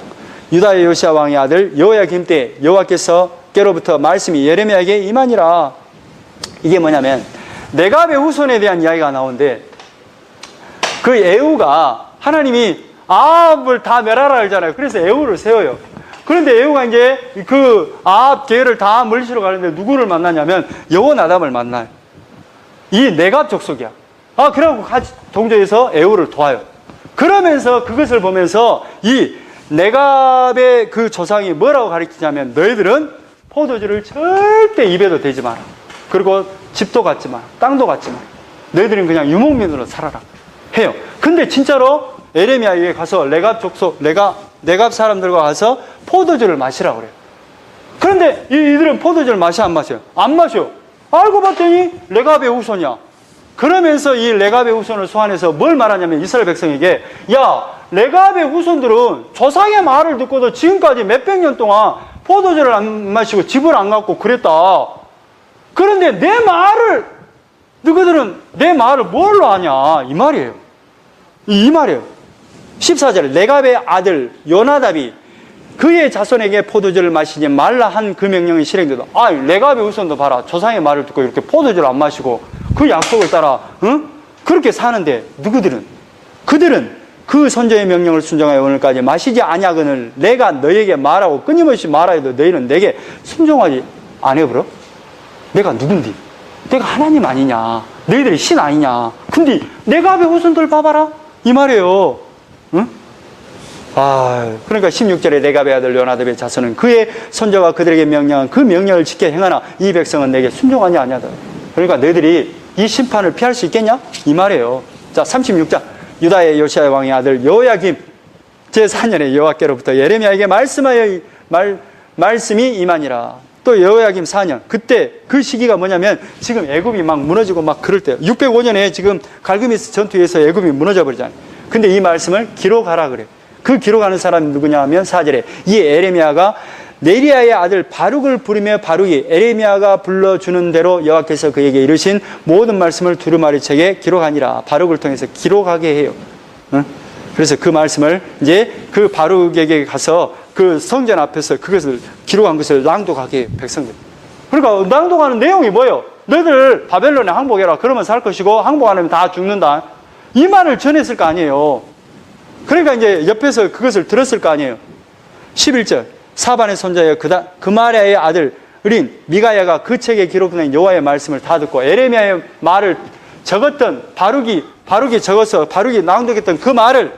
유다의 요시야 왕의 아들 여호야김 때 여호와께로부터 말씀이 예레미야에게 임하니라. 이게 뭐냐면 네갑의 후손에 대한 이야기가 나오는데, 그 에후가 하나님이 아합을 다 멸하라 하잖아요. 그래서 에후를 세워요. 그런데 에후가 이제 그 아합 계열을 다 물리치러 가는데 누구를 만나냐면 여호나답을 만나요. 이 네갑 족속이야. 그래갖고 같이 동조해서 에후를 도와요. 그러면서 그것을 보면서 이 네갑의 그 조상이 뭐라고 가르치냐면 너희들은 포도주를 절대 입에도 대지 마라. 그리고 집도 갖지 마라. 땅도 갖지 마라. 너희들은 그냥 유목민으로 살아라 해요. 근데 진짜로 예레미야에게 가서 네갑 족속, 네갑 사람들과 가서 포도주를 마시라고 그래요. 그런데 이들은 포도주를 마셔 안 마셔요? 안 마셔. 알고 봤더니 네갑의 후손이야. 그러면서 이 네갑의 후손을 소환해서 뭘 말하냐면 이스라엘 백성에게, 야, 네갑의 후손들은 조상의 말을 듣고도 지금까지 몇백 년 동안 포도주를 안 마시고 집을 안 갖고 그랬다. 그런데 너희들은 내 말을 뭘로 아냐? 이 말이에요. 이 말이에요. 14절 네갑의 아들 요나답이 그의 자손에게 포도주를 마시지 말라 한 그 명령이 실행되다. 네갑의 후손도 봐라. 조상의 말을 듣고 이렇게 포도주를 안 마시고 그 약속을 따라 그렇게 사는데 그들은 그 선조의 명령을 순종하여 오늘까지 마시지 아니하거늘 내가 너에게 말하고 끊임없이 말하여도 너희는 내게 순종하지 아니하므로 내가 누군디? 내가 하나님 아니냐? 너희들이 신 아니냐? 근데 네갑의 후손들 봐봐라 이 말이에요. 그러니까 16절에 네갑의 아들 요나답의 자손은 그의 선조가 그들에게 명령한 그 명령을 지켜 행하나 이 백성은 내게 순종하지 아니하다. 그러니까 너희들이 이 심판을 피할 수 있겠냐? 이 말이에요. 자, 36장 유다의 요시야 왕의 아들 여호야김 제4년에 여호와께로부터 예레미야에게 말씀이 임하니라. 또 여호야김 4년 그때 그 시기가 뭐냐면 지금 애굽이 막 무너지고 막 그럴 때요. 605년에 지금 갈그미스 전투에서 애굽이 무너져 버리잖아요. 근데 이 말씀을 기록하라 그래. 그 기록하는 사람이 누구냐 하면 4절에 이 에레미야가 네리야의 아들 바룩을 부르며 바룩이 에레미야가 불러주는 대로 여호와께서 그에게 이르신 모든 말씀을 두루마리책에 기록하니라. 바룩을 통해서 기록하게 해요. 그래서 그 말씀을 이제 그 바룩에게 가서 그 성전 앞에서 그것을 기록한 것을 낭독하게 해요. 백성들. 그러니까 낭독하는 내용이 뭐예요? 너희들 바벨론에 항복해라. 그러면 살 것이고 항복 안 하면 다 죽는다. 이 말을 전했을 거 아니에요. 그러니까 이제 옆에서 그것을 들었을 거 아니에요. 11절 사반의 손자여 그마랴의 아들인 미가야가 그 책에 기록된 여호와의 말씀을 다 듣고 에레미야의 말을 적었던 바룩이 적어서 바룩이 낭독했던 그 말을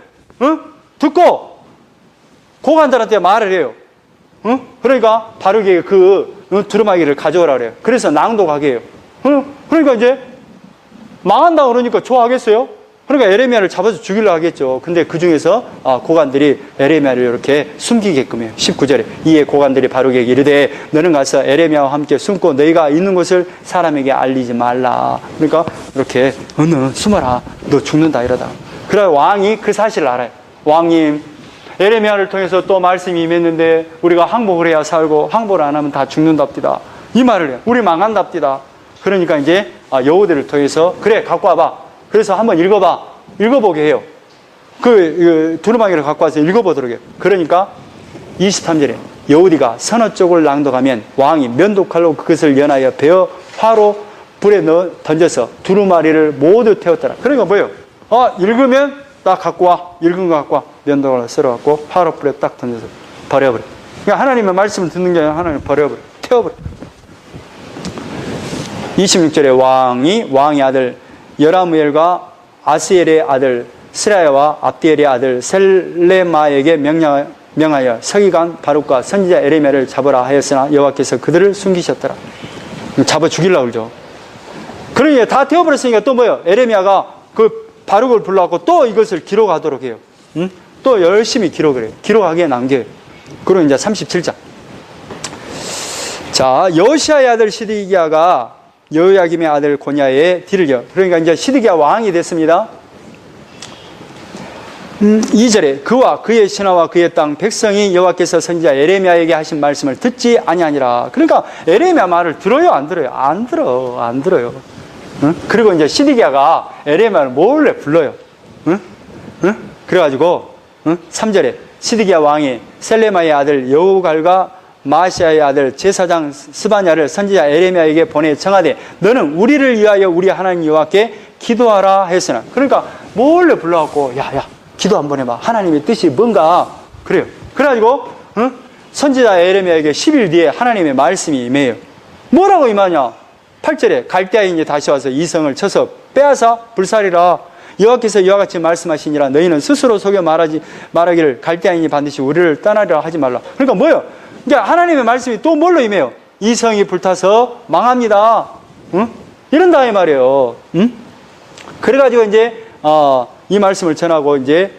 듣고 고관들한테 말을 해요. 그러니까 바룩에게 그 두루마기를 가져오라 그래요. 그래서 낭독하게 해요. 그러니까 이제 망한다 그러니까 좋아하겠어요? 그러니까 에레미야를 잡아서 죽이려고 하겠죠. 근데 그 중에서 고관들이 에레미야를 이렇게 숨기게끔 해요. 19절에 이에 고관들이 바룩에게 이르되 너는 가서 에레미야와 함께 숨고 너희가 있는 곳을 사람에게 알리지 말라. 그러니까 이렇게 너 숨어라. 너 죽는다 이러다. 그래 왕이 그 사실을 알아요. 왕님 에레미야를 통해서 또 말씀이 임했는데 우리가 항복을 해야 살고 항복을 안 하면 다 죽는답디다. 이 말을 해요. 우리 망한답디다. 그러니까 이제 여우들을 통해서 그래 갖고 와봐. 그래서 한번 읽어보게 해요. 그 두루마기를 갖고 와서 읽어보도록 해요. 그러니까 23절에 여우디가 서너 쪽을 낭독하면 왕이 면도칼로 그것을 연하여 베어 화로 불에 넣어 던져서 두루마리를 모두 태웠더라. 그러니까 뭐예요? 읽으면 딱 갖고 와. 읽은 거 갖고 와. 면도칼로 썰어갖고 화로 불에 딱 던져서 버려버려. 그러니까 하나님의 말씀을 듣는 게 아니라 하나님 버려버려. 태워버려. 26절에 왕의 아들 여라무엘과 아스엘의 아들 스라야와 압디엘의 아들 셀레마에게 명하여 서기관 바룩과 선지자 에레미야를 잡으라 하였으나 여호와께서 그들을 숨기셨더라. 잡아 죽이려고 그러죠. 그러니 다 태워버렸으니까 또 뭐예요? 에레미야가 그 바룩을 불러갖고 또 이것을 기록하도록 해요. 또 열심히 기록을 해요. 기록하기에 남겨요. 그리고 이제 37장. 자, 여호시아의 아들 시드기야가 여호야김의 아들 고냐의 뒤를 이어. 그러니까 이제 시드기야 왕이 됐습니다. 2절에 그와 그의 신하와 그의 땅 백성이 여호와께서 선지자 에레미야에게 하신 말씀을 듣지 아니하니라. 그러니까 에레미야 말을 들어요, 안 들어요? 안 들어요. 응? 그리고 이제 시드기야가 에레미야를 몰래 불러요. 응? 그래가지고 3절에 시드기야 왕이 셀레마의 아들 여우갈과 마시아의 아들 제사장 스바냐를 선지자 에레미야에게 보내 청하되 너는 우리를 위하여 우리 하나님 여호와께 기도하라 했으나. 그러니까 몰래 불러갖고 야야 기도 한번 해봐. 하나님의 뜻이 뭔가. 그래요. 그래가지고 선지자 에레미야에게 10일 뒤에 하나님의 말씀이 임해요. 뭐라고 임하냐? 8절에 갈대아인이 다시 와서 이 성을 쳐서 빼앗아 불살이라. 여호와께서 이와 같이 말씀하시니라. 너희는 스스로 속여 말하기를 갈대아인이 반드시 우리를 떠나리라 하지 말라. 그러니까 뭐예요? 그러니까 하나님의 말씀이 또 뭘로 임해요? 이 성이 불타서 망합니다. 이런다 이 말이에요. 그래가지고 이제 이 말씀을 전하고 이제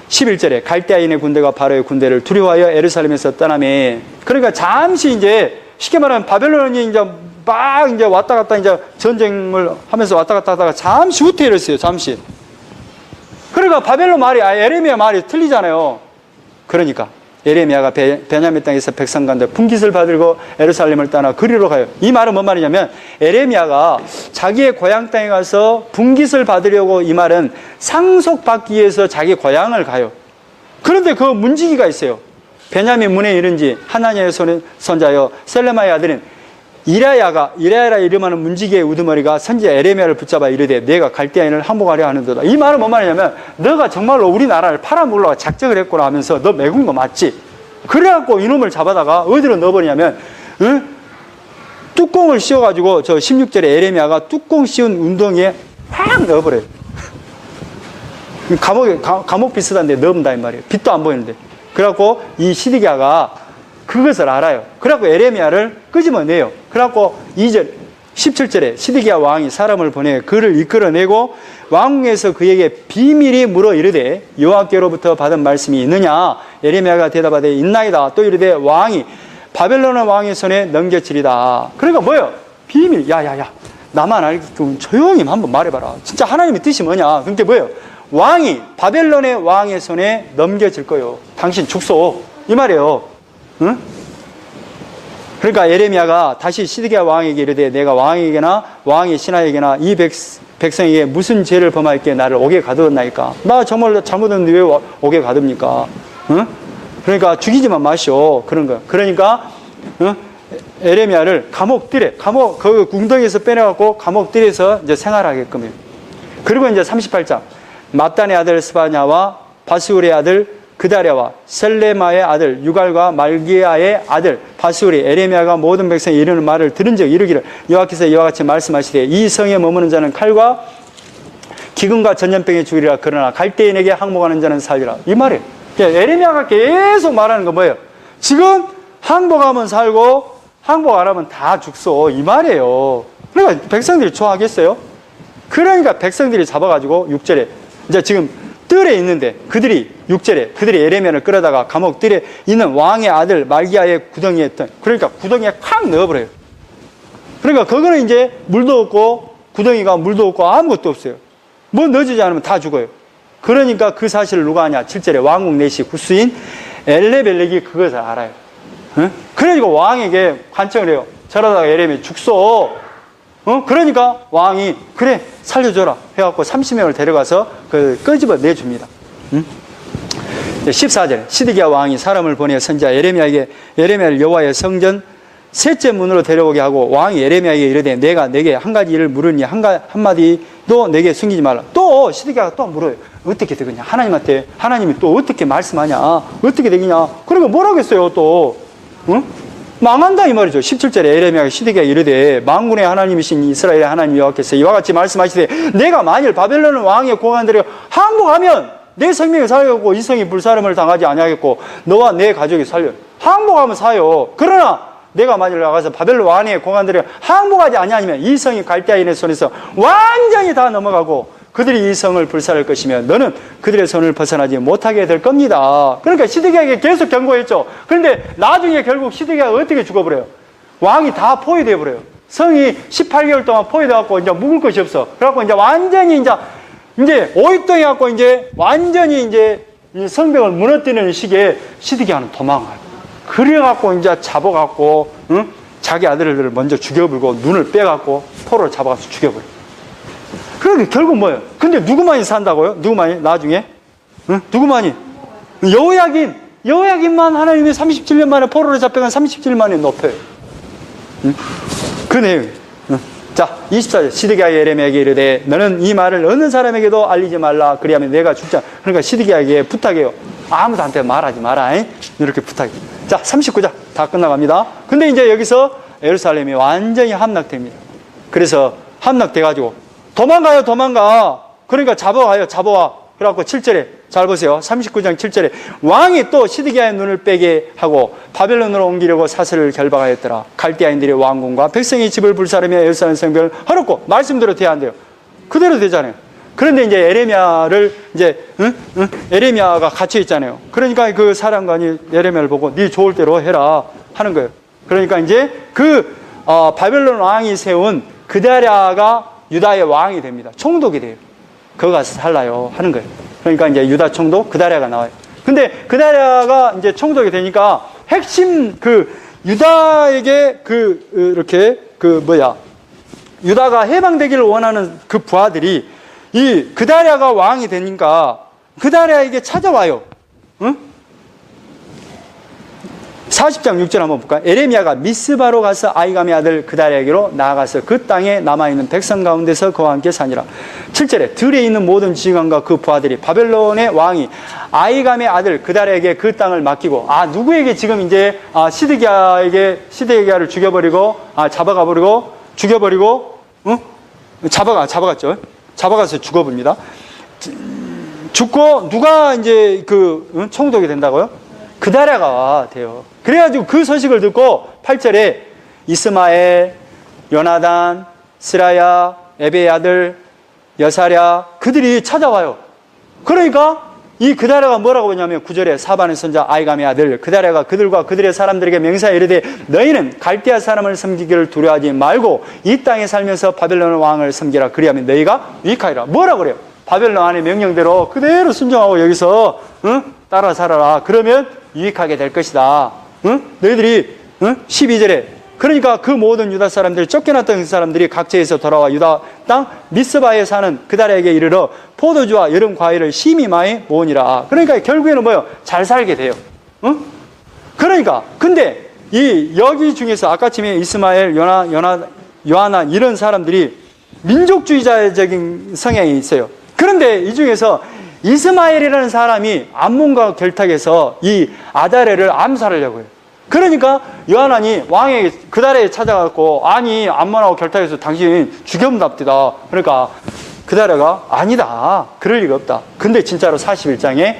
11절에 갈대아인의 군대가 바로의 군대를 두려워하여 예루살렘에서 떠나매. 그러니까 잠시 이제 쉽게 말하면 바벨론이 이제 막 이제 왔다 갔다 이제 전쟁을 하면서 왔다 갔다 하다가 잠시 후퇴를 했어요. 잠시. 그러니까 바벨론 말이 에레미야 말이 틀리잖아요. 그러니까 에레미야가 베냐민 땅에서 백성간들 분깃을 받들고 예루살렘을 떠나 그리로 가요. 이 말은 뭔 말이냐면 에레미야가 자기의 고향 땅에 가서 분깃을 받으려고, 이 말은 상속받기 위해서 자기 고향을 가요. 그런데 그 문지기가 있어요. 베냐민 문에 이른지 하나냐의 손자여 셀레마의 아들인 이라야라 이름하는 문지기의 우두머리가 선지자 에레미야를 붙잡아 이르되 내가 갈대아인을 항복하려 하는도다. 이 말은 뭔 말이냐면 너가 정말로 우리나라를 팔아먹으려고 작정을 했구나 하면서 너 매군 거 맞지? 그래갖고 이놈을 잡아다가 어디로 넣어버리냐면 뚜껑을 씌워가지고 저 16절에 에레미야가 뚜껑 씌운 운동에 확 넣어버려요. 감옥 비슷한데 넣은다 이 말이에요. 빛도 안 보이는데. 그래갖고 이 시드기야가 그것을 알아요. 그래갖고 에레미야를 끄집어내요. 그래갖고 2절, 17절에 시드기야 왕이 사람을 보내 그를 이끌어내고 왕궁에서 그에게 비밀이 물어 이르되 여호와께로부터 받은 말씀이 있느냐? 에레미야가 대답하되 있나이다. 또 이르되 왕이 바벨론 왕의 손에 넘겨지리다. 그러니까 뭐예요? 비밀. 야야야 나만 알게끔 조용히 한번 말해봐라. 진짜 하나님의 뜻이 뭐냐? 그게 뭐예요? 왕이 바벨론의 왕의 손에 넘겨질 거예요. 당신 죽소. 이 말이에요. 응? 그러니까 에레미야가 다시 시드기야 왕에게 이르되 내가 왕에게나 왕의 신하에게나 이 백성에게 무슨 죄를 범하였기에 나를 옥에 가두었나이까? 나 정말 잘못했는데 왜 옥에 가둡니까? 응? 그러니까 죽이지만 마시오. 그런 거. 그러니까 에레미야를 감옥들에 그 궁덩이에서 빼내갖고 감옥들에서 이제 생활하게끔 해요. 그리고 이제 38장 맏단의 아들 스바냐와 바스울의 아들 그다랴와 셀레마의 아들 유갈과 말기야의 아들 바스울이 에레미야가 모든 백성이 이르는 말을 들은 적 이르기를 여호와께서 이와 같이 말씀하시되 이 성에 머무는 자는 칼과 기근과 전염병에 죽으리라. 그러나 갈대인에게 항복하는 자는 살리라. 이 말이에요. 에레미야가 계속 말하는 건 뭐예요? 지금 항복하면 살고 항복 안 하면 다 죽소. 이 말이에요. 그러니까 백성들이 좋아하겠어요? 그러니까 백성들이 잡아가지고 6절에 이제 지금 뜰에 있는데 그들이 6절에 그들이 에레미야를 끌어다가 감옥 뜰에 있는 왕의 아들 말기야의 구덩이에 있던, 그러니까 구덩이에 콱 넣어버려요. 그러니까 그거는 이제 물도 없고 구덩이가 물도 없고 아무것도 없어요. 뭐 넣어주지 않으면 다 죽어요. 그러니까 그 사실을 누가 아냐? 7절에 왕국 내시 구수인 엘레벨렉이 그것을 알아요. 응? 그러니까 왕에게 관청을 해요. 저러다가 에레미야 죽소. 그러니까 왕이 그래 살려줘라 해갖고 30명을 데려가서 그 끄집어 내줍니다. 14절 시드기야 왕이 사람을 보내 선지자 에레미야를 여호와의 성전 셋째 문으로 데려오게 하고 왕이 에레미야에게 이르되 내가 내게 한 가지 일을 물으니 한마디도 내게 숨기지 말라. 또 시드기야가 또 물어요. 어떻게 되겠냐? 하나님한테 하나님이 또 어떻게 말씀하냐? 어떻게 되겠냐? 그러니까 뭐라고 했어요 또? 망한다 이 말이죠. 17절에 에레미야가 시드기야 이르되 만군의 하나님이신 이스라엘의 하나님 여호와께서 이와 같이 말씀하시되 내가 만일 바벨론 왕의 고관들이 항복하면 내 생명을 살려고 이성이 불사름을 당하지 아니하겠고 너와 내 가족이 살려. 항복하면 사요. 그러나 내가 만일 나가서 바벨론 왕의 공안들이 항복하지 아니하면 이 성이 갈대아인의 손에서 완전히 다 넘어가고 그들이 이 성을 불살할 것이며 너는 그들의 손을 벗어나지 못하게 될 겁니다. 그러니까 시드기야에게 계속 경고했죠. 그런데 나중에 결국 시드기야가 어떻게 죽어버려요? 왕이 다 포위돼 버려요. 성이 18개월 동안 포위돼 갖고 이제 묵을 것이 없어. 그래갖고 이제 완전히 이제 오입동해 갖고 이제 완전히 이제 성벽을 무너뜨리는 시기에 시드기야는 도망가요. 그래갖고 이제 잡아갖고 응? 자기 아들을 먼저 죽여버리고 눈을 빼갖고 포로를 잡아가서 죽여버려. 그러니까 결국 뭐예요? 근데 누구만이 산다고요? 누구만이? 나중에? 응? 누구만이? 여호야긴만 하나님이 37년 만에 포로로 잡혀간 37년 만에 높여요. 응? 그 내용이. 응? 자, 24절. 시드기야 예레미야에게 이르되 너는 이 말을 어느 사람에게도 알리지 말라. 그리하면 내가 죽자. 그러니까 시드기야에게 부탁해요. 아무도한테 말하지 마라. 이렇게 부탁해. 자, 39절. 다 끝나갑니다. 근데 이제 여기서 예루살렘이 완전히 함락됩니다. 그래서 함락돼가지고 도망가요, 도망가. 그러니까 잡아와. 그래갖고 7절에, 잘 보세요. 39장 7절에 왕이 또 시드기야의 눈을 빼게 하고 바벨론으로 옮기려고 사슬을 결박하였더라. 갈대아인들의 왕궁과 백성의 집을 불사르며 예루살렘 성벽을 헐었고, 말씀대로 돼야 한대요. 그대로 되잖아요. 그런데 이제 에레미야를 에레미야가 갇혀 있잖아요. 그러니까 그 사령관이 에레미야를 보고 네 좋을 대로 해라 하는 거예요. 그러니까 이제 바벨론 왕이 세운 그다랴가 유다의 왕이 됩니다. 총독이 돼요. 그거 가서 살라요 하는 거예요. 그러니까 이제 유다 총독 그다랴가 나와요. 근데 그다랴가 이제 총독이 되니까 핵심 유다에게 이렇게 유다가 해방되기를 원하는 그 부하들이 이 그다랴가 왕이 되니까 그다랴에게 찾아와요. 응? 40장 6절 한번 볼까요? 에레미야가 미스바로 가서 아이감의 아들 그다랴에게로 나아가서 그 땅에 남아있는 백성 가운데서 그와 함께 사니라. 7절에 들에 있는 모든 지휘관과 그 부하들이 바벨론의 왕이 아이감의 아들 그다랴에게 그 땅을 맡기고, 누구에게 지금 이제 시드기야를 죽여버리고 잡아가버리고 죽여버리고 잡아갔죠. 잡아가서 죽어버립니다. 죽고 누가 이제 총독이 된다고요? 그다랴가 돼요. 그래가지고 그 소식을 듣고 8절에 이스마엘, 요나단, 스라야, 에베의 아들 여사랴 그들이 찾아와요. 그러니까 이 그다랴가 뭐라고 하냐면 9절에 사반의 손자 아이감의 아들 그다랴가 그들과 그들의 사람들에게 맹세하여 이르되 너희는 갈대아 사람을 섬기기를 두려워하지 말고 이 땅에 살면서 바벨론 왕을 섬기라. 그리하면 너희가 유익하리라. 뭐라고 그래요? 바벨론 왕의 명령대로 그대로 순종하고 여기서 따라 살아라. 그러면 유익하게 될 것이다. 너희들이 12절에 그러니까 그 모든 유다 사람들이 쫓겨났던 그 사람들이 각지에서 돌아와 유다 땅 미스바에 사는 그다랴에게 이르러 포도주와 여름 과일을 심히 많이 모으니라. 그러니까 결국에는 뭐예요? 잘 살게 돼요. 그러니까 근데 여기 중에서 아까쯤에 이스마엘, 요하난 이런 사람들이 민족주의자적인 성향이 있어요. 그런데 이 중에서 이스마엘이라는 사람이 암몬과 결탁해서 이 아다레를 암살하려고 해요. 그러니까 요하난이 왕에게 그다랴에 찾아가고 아니 암몬하고 결탁해서 당신 죽여본답디다. 그러니까 그다랴가 아니다. 그럴 리가 없다. 근데 진짜로 41장에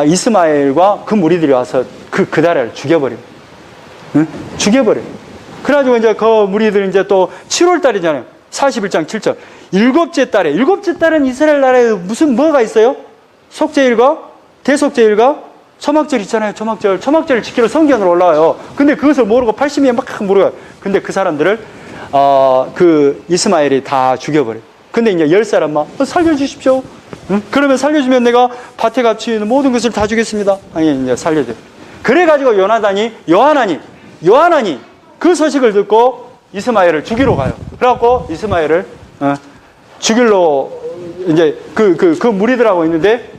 이스마엘과 그 무리들이 와서 그다랴를 죽여버려요. 죽여버려요. 그래가지고 이제 그 무리들이 이제 또 7월달이잖아요. 41장 7절. 일곱째 달은 이스라엘 나라에 뭐가 있어요? 속죄일과 대속죄일과 초막절 있잖아요. 초막절을 지키러 성전으로 올라와요. 근데 그것을 모르고 80명이 막 모르고. 근데 그 사람들을 이스마엘이 다 죽여버려요. 근데 이제 10사람만 살려주십시오. 그러면 살려주면 내가 밭에 갇혀 있는 모든 것을 다 주겠습니다. 아니 이제 살려줘요. 그래가지고 요하난이 그 소식을 듣고 이스마엘을 죽이러 가요. 그래갖고 이스마엘을 죽이러 이제 그 무리들하고 있는데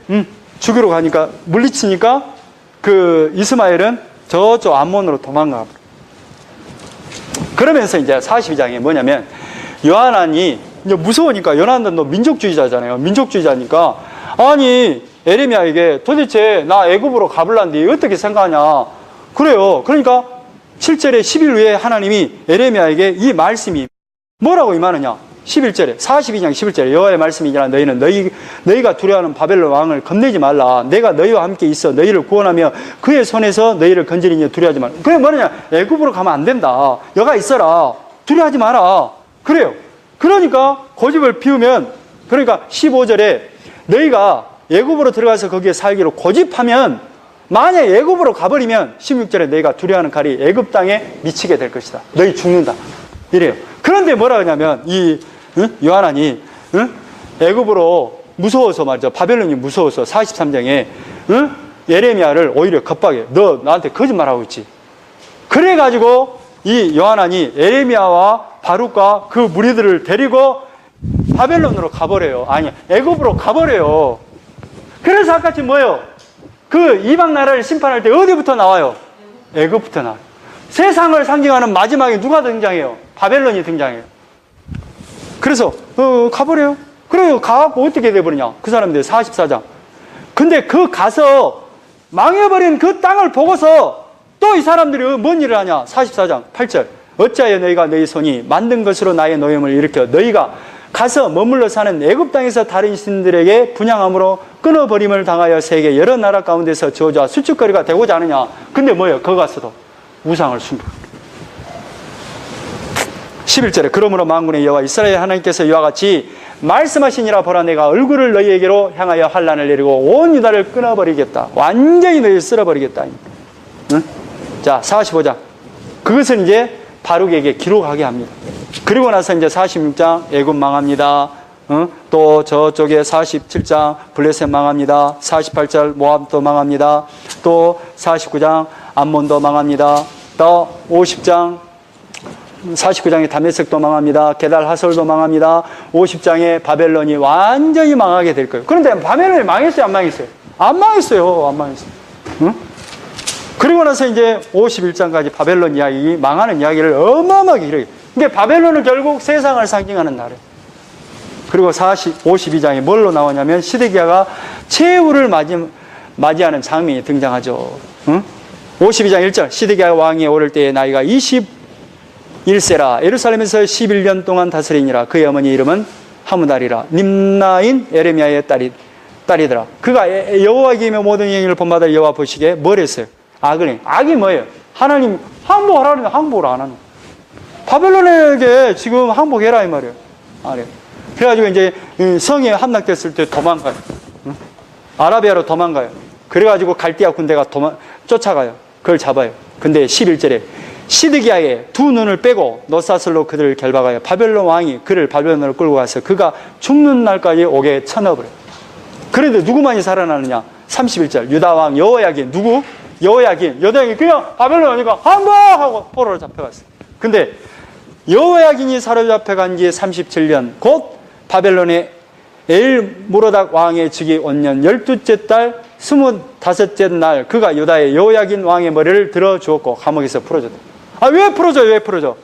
죽이러 가니까 물리치니까 이스마엘은 저쪽 암몬으로 도망가. 그러면서 이제 42장에 뭐냐면 요하난이 이제 무서우니까 요하난도 민족주의자잖아요. 민족주의자니까 아니 에레미야에게 도대체 나 애굽으로 가볼란데 어떻게 생각하냐. 그래요. 그러니까 7절에 10일 후에 하나님이 에레미야에게 이 말씀이 뭐라고 임하느냐. 11절에 42장 11절에 여호와의 말씀이니라 너희는 너희가 두려워하는 바벨론 왕을 겁내지 말라. 내가 너희와 함께 있어 너희를 구원하며 그의 손에서 너희를 건지리니 두려워하지 말라. 그게 뭐냐? 애굽으로 가면 안 된다. 여가 있어라. 두려워하지 마라. 그래요. 그러니까 고집을 피우면, 그러니까 15절에 너희가 애굽으로 들어가서 거기에 살기로 고집하면, 만약에 애굽으로 가버리면 16절에 너희가 두려워하는 칼이 애굽 땅에 미치게 될 것이다. 너희 죽는다. 이래요. 그런데 뭐라 하냐면 이 요하나니 애굽으로 무서워서 말이죠. 바벨론이 무서워서 43장에 예레미야를 오히려 겁박해. 너 나한테 거짓말하고 있지. 그래가지고 이 요하나니 예레미야와 바룩과 그 무리들을 데리고 바벨론으로 가버려요. 아니, 애굽으로 가버려요. 그래서 아까지 뭐예요? 그 이방 나라를 심판할 때 어디부터 나와요? 애굽부터 나와요. 세상을 상징하는 마지막에 누가 등장해요? 바벨론이 등장해요. 그래서 가버려요. 그래요. 가갖고 어떻게 돼버리냐? 그 사람들 44장. 근데 그 가서 망해버린 그 땅을 보고서 또 이 사람들이 뭔 일을 하냐? 44장 8절. 어찌하여 너희가 너희 손이 만든 것으로 나의 노염을 일으켜 너희가 가서 머물러 사는 애굽 땅에서 다른 신들에게 분향함으로 끊어버림을 당하여 세계 여러 나라 가운데서 저주와 수축거리가 되고자 하느냐? 근데 뭐예요? 거기 가서도 우상을 숭배합니다. 11절에 그러므로 만군의 여호와 이스라엘 하나님께서 이와 같이 말씀하시니라. 보라, 내가 얼굴을 너희에게로 향하여 환란을 내리고 온 유다를 끊어버리겠다. 완전히 너희를 쓸어버리겠다. 응? 자, 45장. 그것은 이제 바룩에게 기록하게 합니다. 그리고 나서 이제 46장 애굽 망합니다. 또 저쪽에 47장 블레셋 망합니다. 48절 모압도 망합니다. 또 49장 암몬도 망합니다. 또 50장 49장에 다메섹도 망합니다. 게달 하솔도 망합니다. 50장에 바벨론이 완전히 망하게 될 거예요. 그런데 바벨론이 망했어요? 안 망했어요? 안 망했어요. 안 망했어요. 응? 그리고 나서 이제 51장까지 바벨론 이야기, 망하는 이야기를 어마어마하게 이렇게. 근데 바벨론은 결국 세상을 상징하는 나라예요. 그리고 52장에 뭘로 나오냐면 시드기야가 최후를 맞이하는 장면이 등장하죠. 응? 52장 1절. 시드기야 왕이 오를 때에 나이가 21세라. 예루살렘에서 11년 동안 다스리니라. 그의 어머니 이름은 하무달이라. 림나인 에레미야의 딸이더라. 그가 여호와에게 모든 행위를 본받아 여호와 보시기에 뭘 했어요? 악을 해. 악이 뭐예요? 하나님 항복하라는데 항복을 안 하는 거예요. 바벨론에게 지금 항복해라 이 말이에요. 안 해요. 그래가지고 이제 성에 함락됐을 때 도망가요. 응? 아라비아로 도망가요. 그래가지고 갈대아 군대가 쫓아가요. 그걸 잡아요. 근데 11절에 시드기야의 두 눈을 빼고 노사슬로 그들을 결박하여 바벨론 왕이 그를 바벨론으로 끌고 가서 그가 죽는 날까지 옥에 쳐넣어버려요. 그런데 누구만이 살아나느냐? 31절 유다 왕 여호야긴. 누구? 여호야긴. 그냥 바벨론 오니까 항복하고 포로로 잡혀갔어요. 근데 여호야긴이 사로잡혀간 지 37년 곧 바벨론의 엘무로닥 왕의 즉위 원년 12째 달 25째 날 그가 유다의 여호야긴 왕의 머리를 들어 주었고 감옥에서 풀어줬다. 왜 풀어줘요? 왜 풀어줘?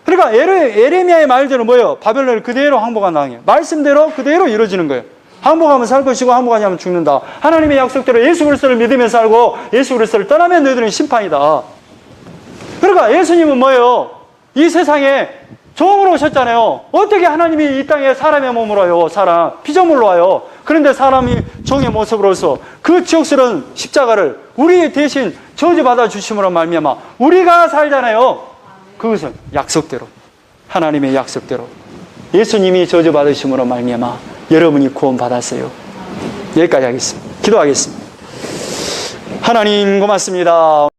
그러니까 에레미야의 말대로 뭐예요? 바벨론을 그대로 항복한 왕이에요. 말씀대로 그대로 이루어지는 거예요. 항복하면 살 것이고 항복하지 않으면 죽는다. 하나님의 약속대로 예수 그리스도를 믿으며 살고 예수 그리스도를 떠나면 너희들은 심판이다. 그러니까 예수님은 뭐예요? 이 세상에 종으로 오셨잖아요. 어떻게 하나님이 이 땅에 사람의 몸으로 와요? 사람 피조물로 와요. 그런데 사람이 종의 모습으로서 그 지옥스러운 십자가를 우리 대신 저주받아 주심으로 말미암아 우리가 살잖아요. 그것은 약속대로, 하나님의 약속대로 예수님이 저주받으심으로 말미암아 여러분이 구원받았어요. 여기까지 하겠습니다. 기도하겠습니다. 하나님 고맙습니다.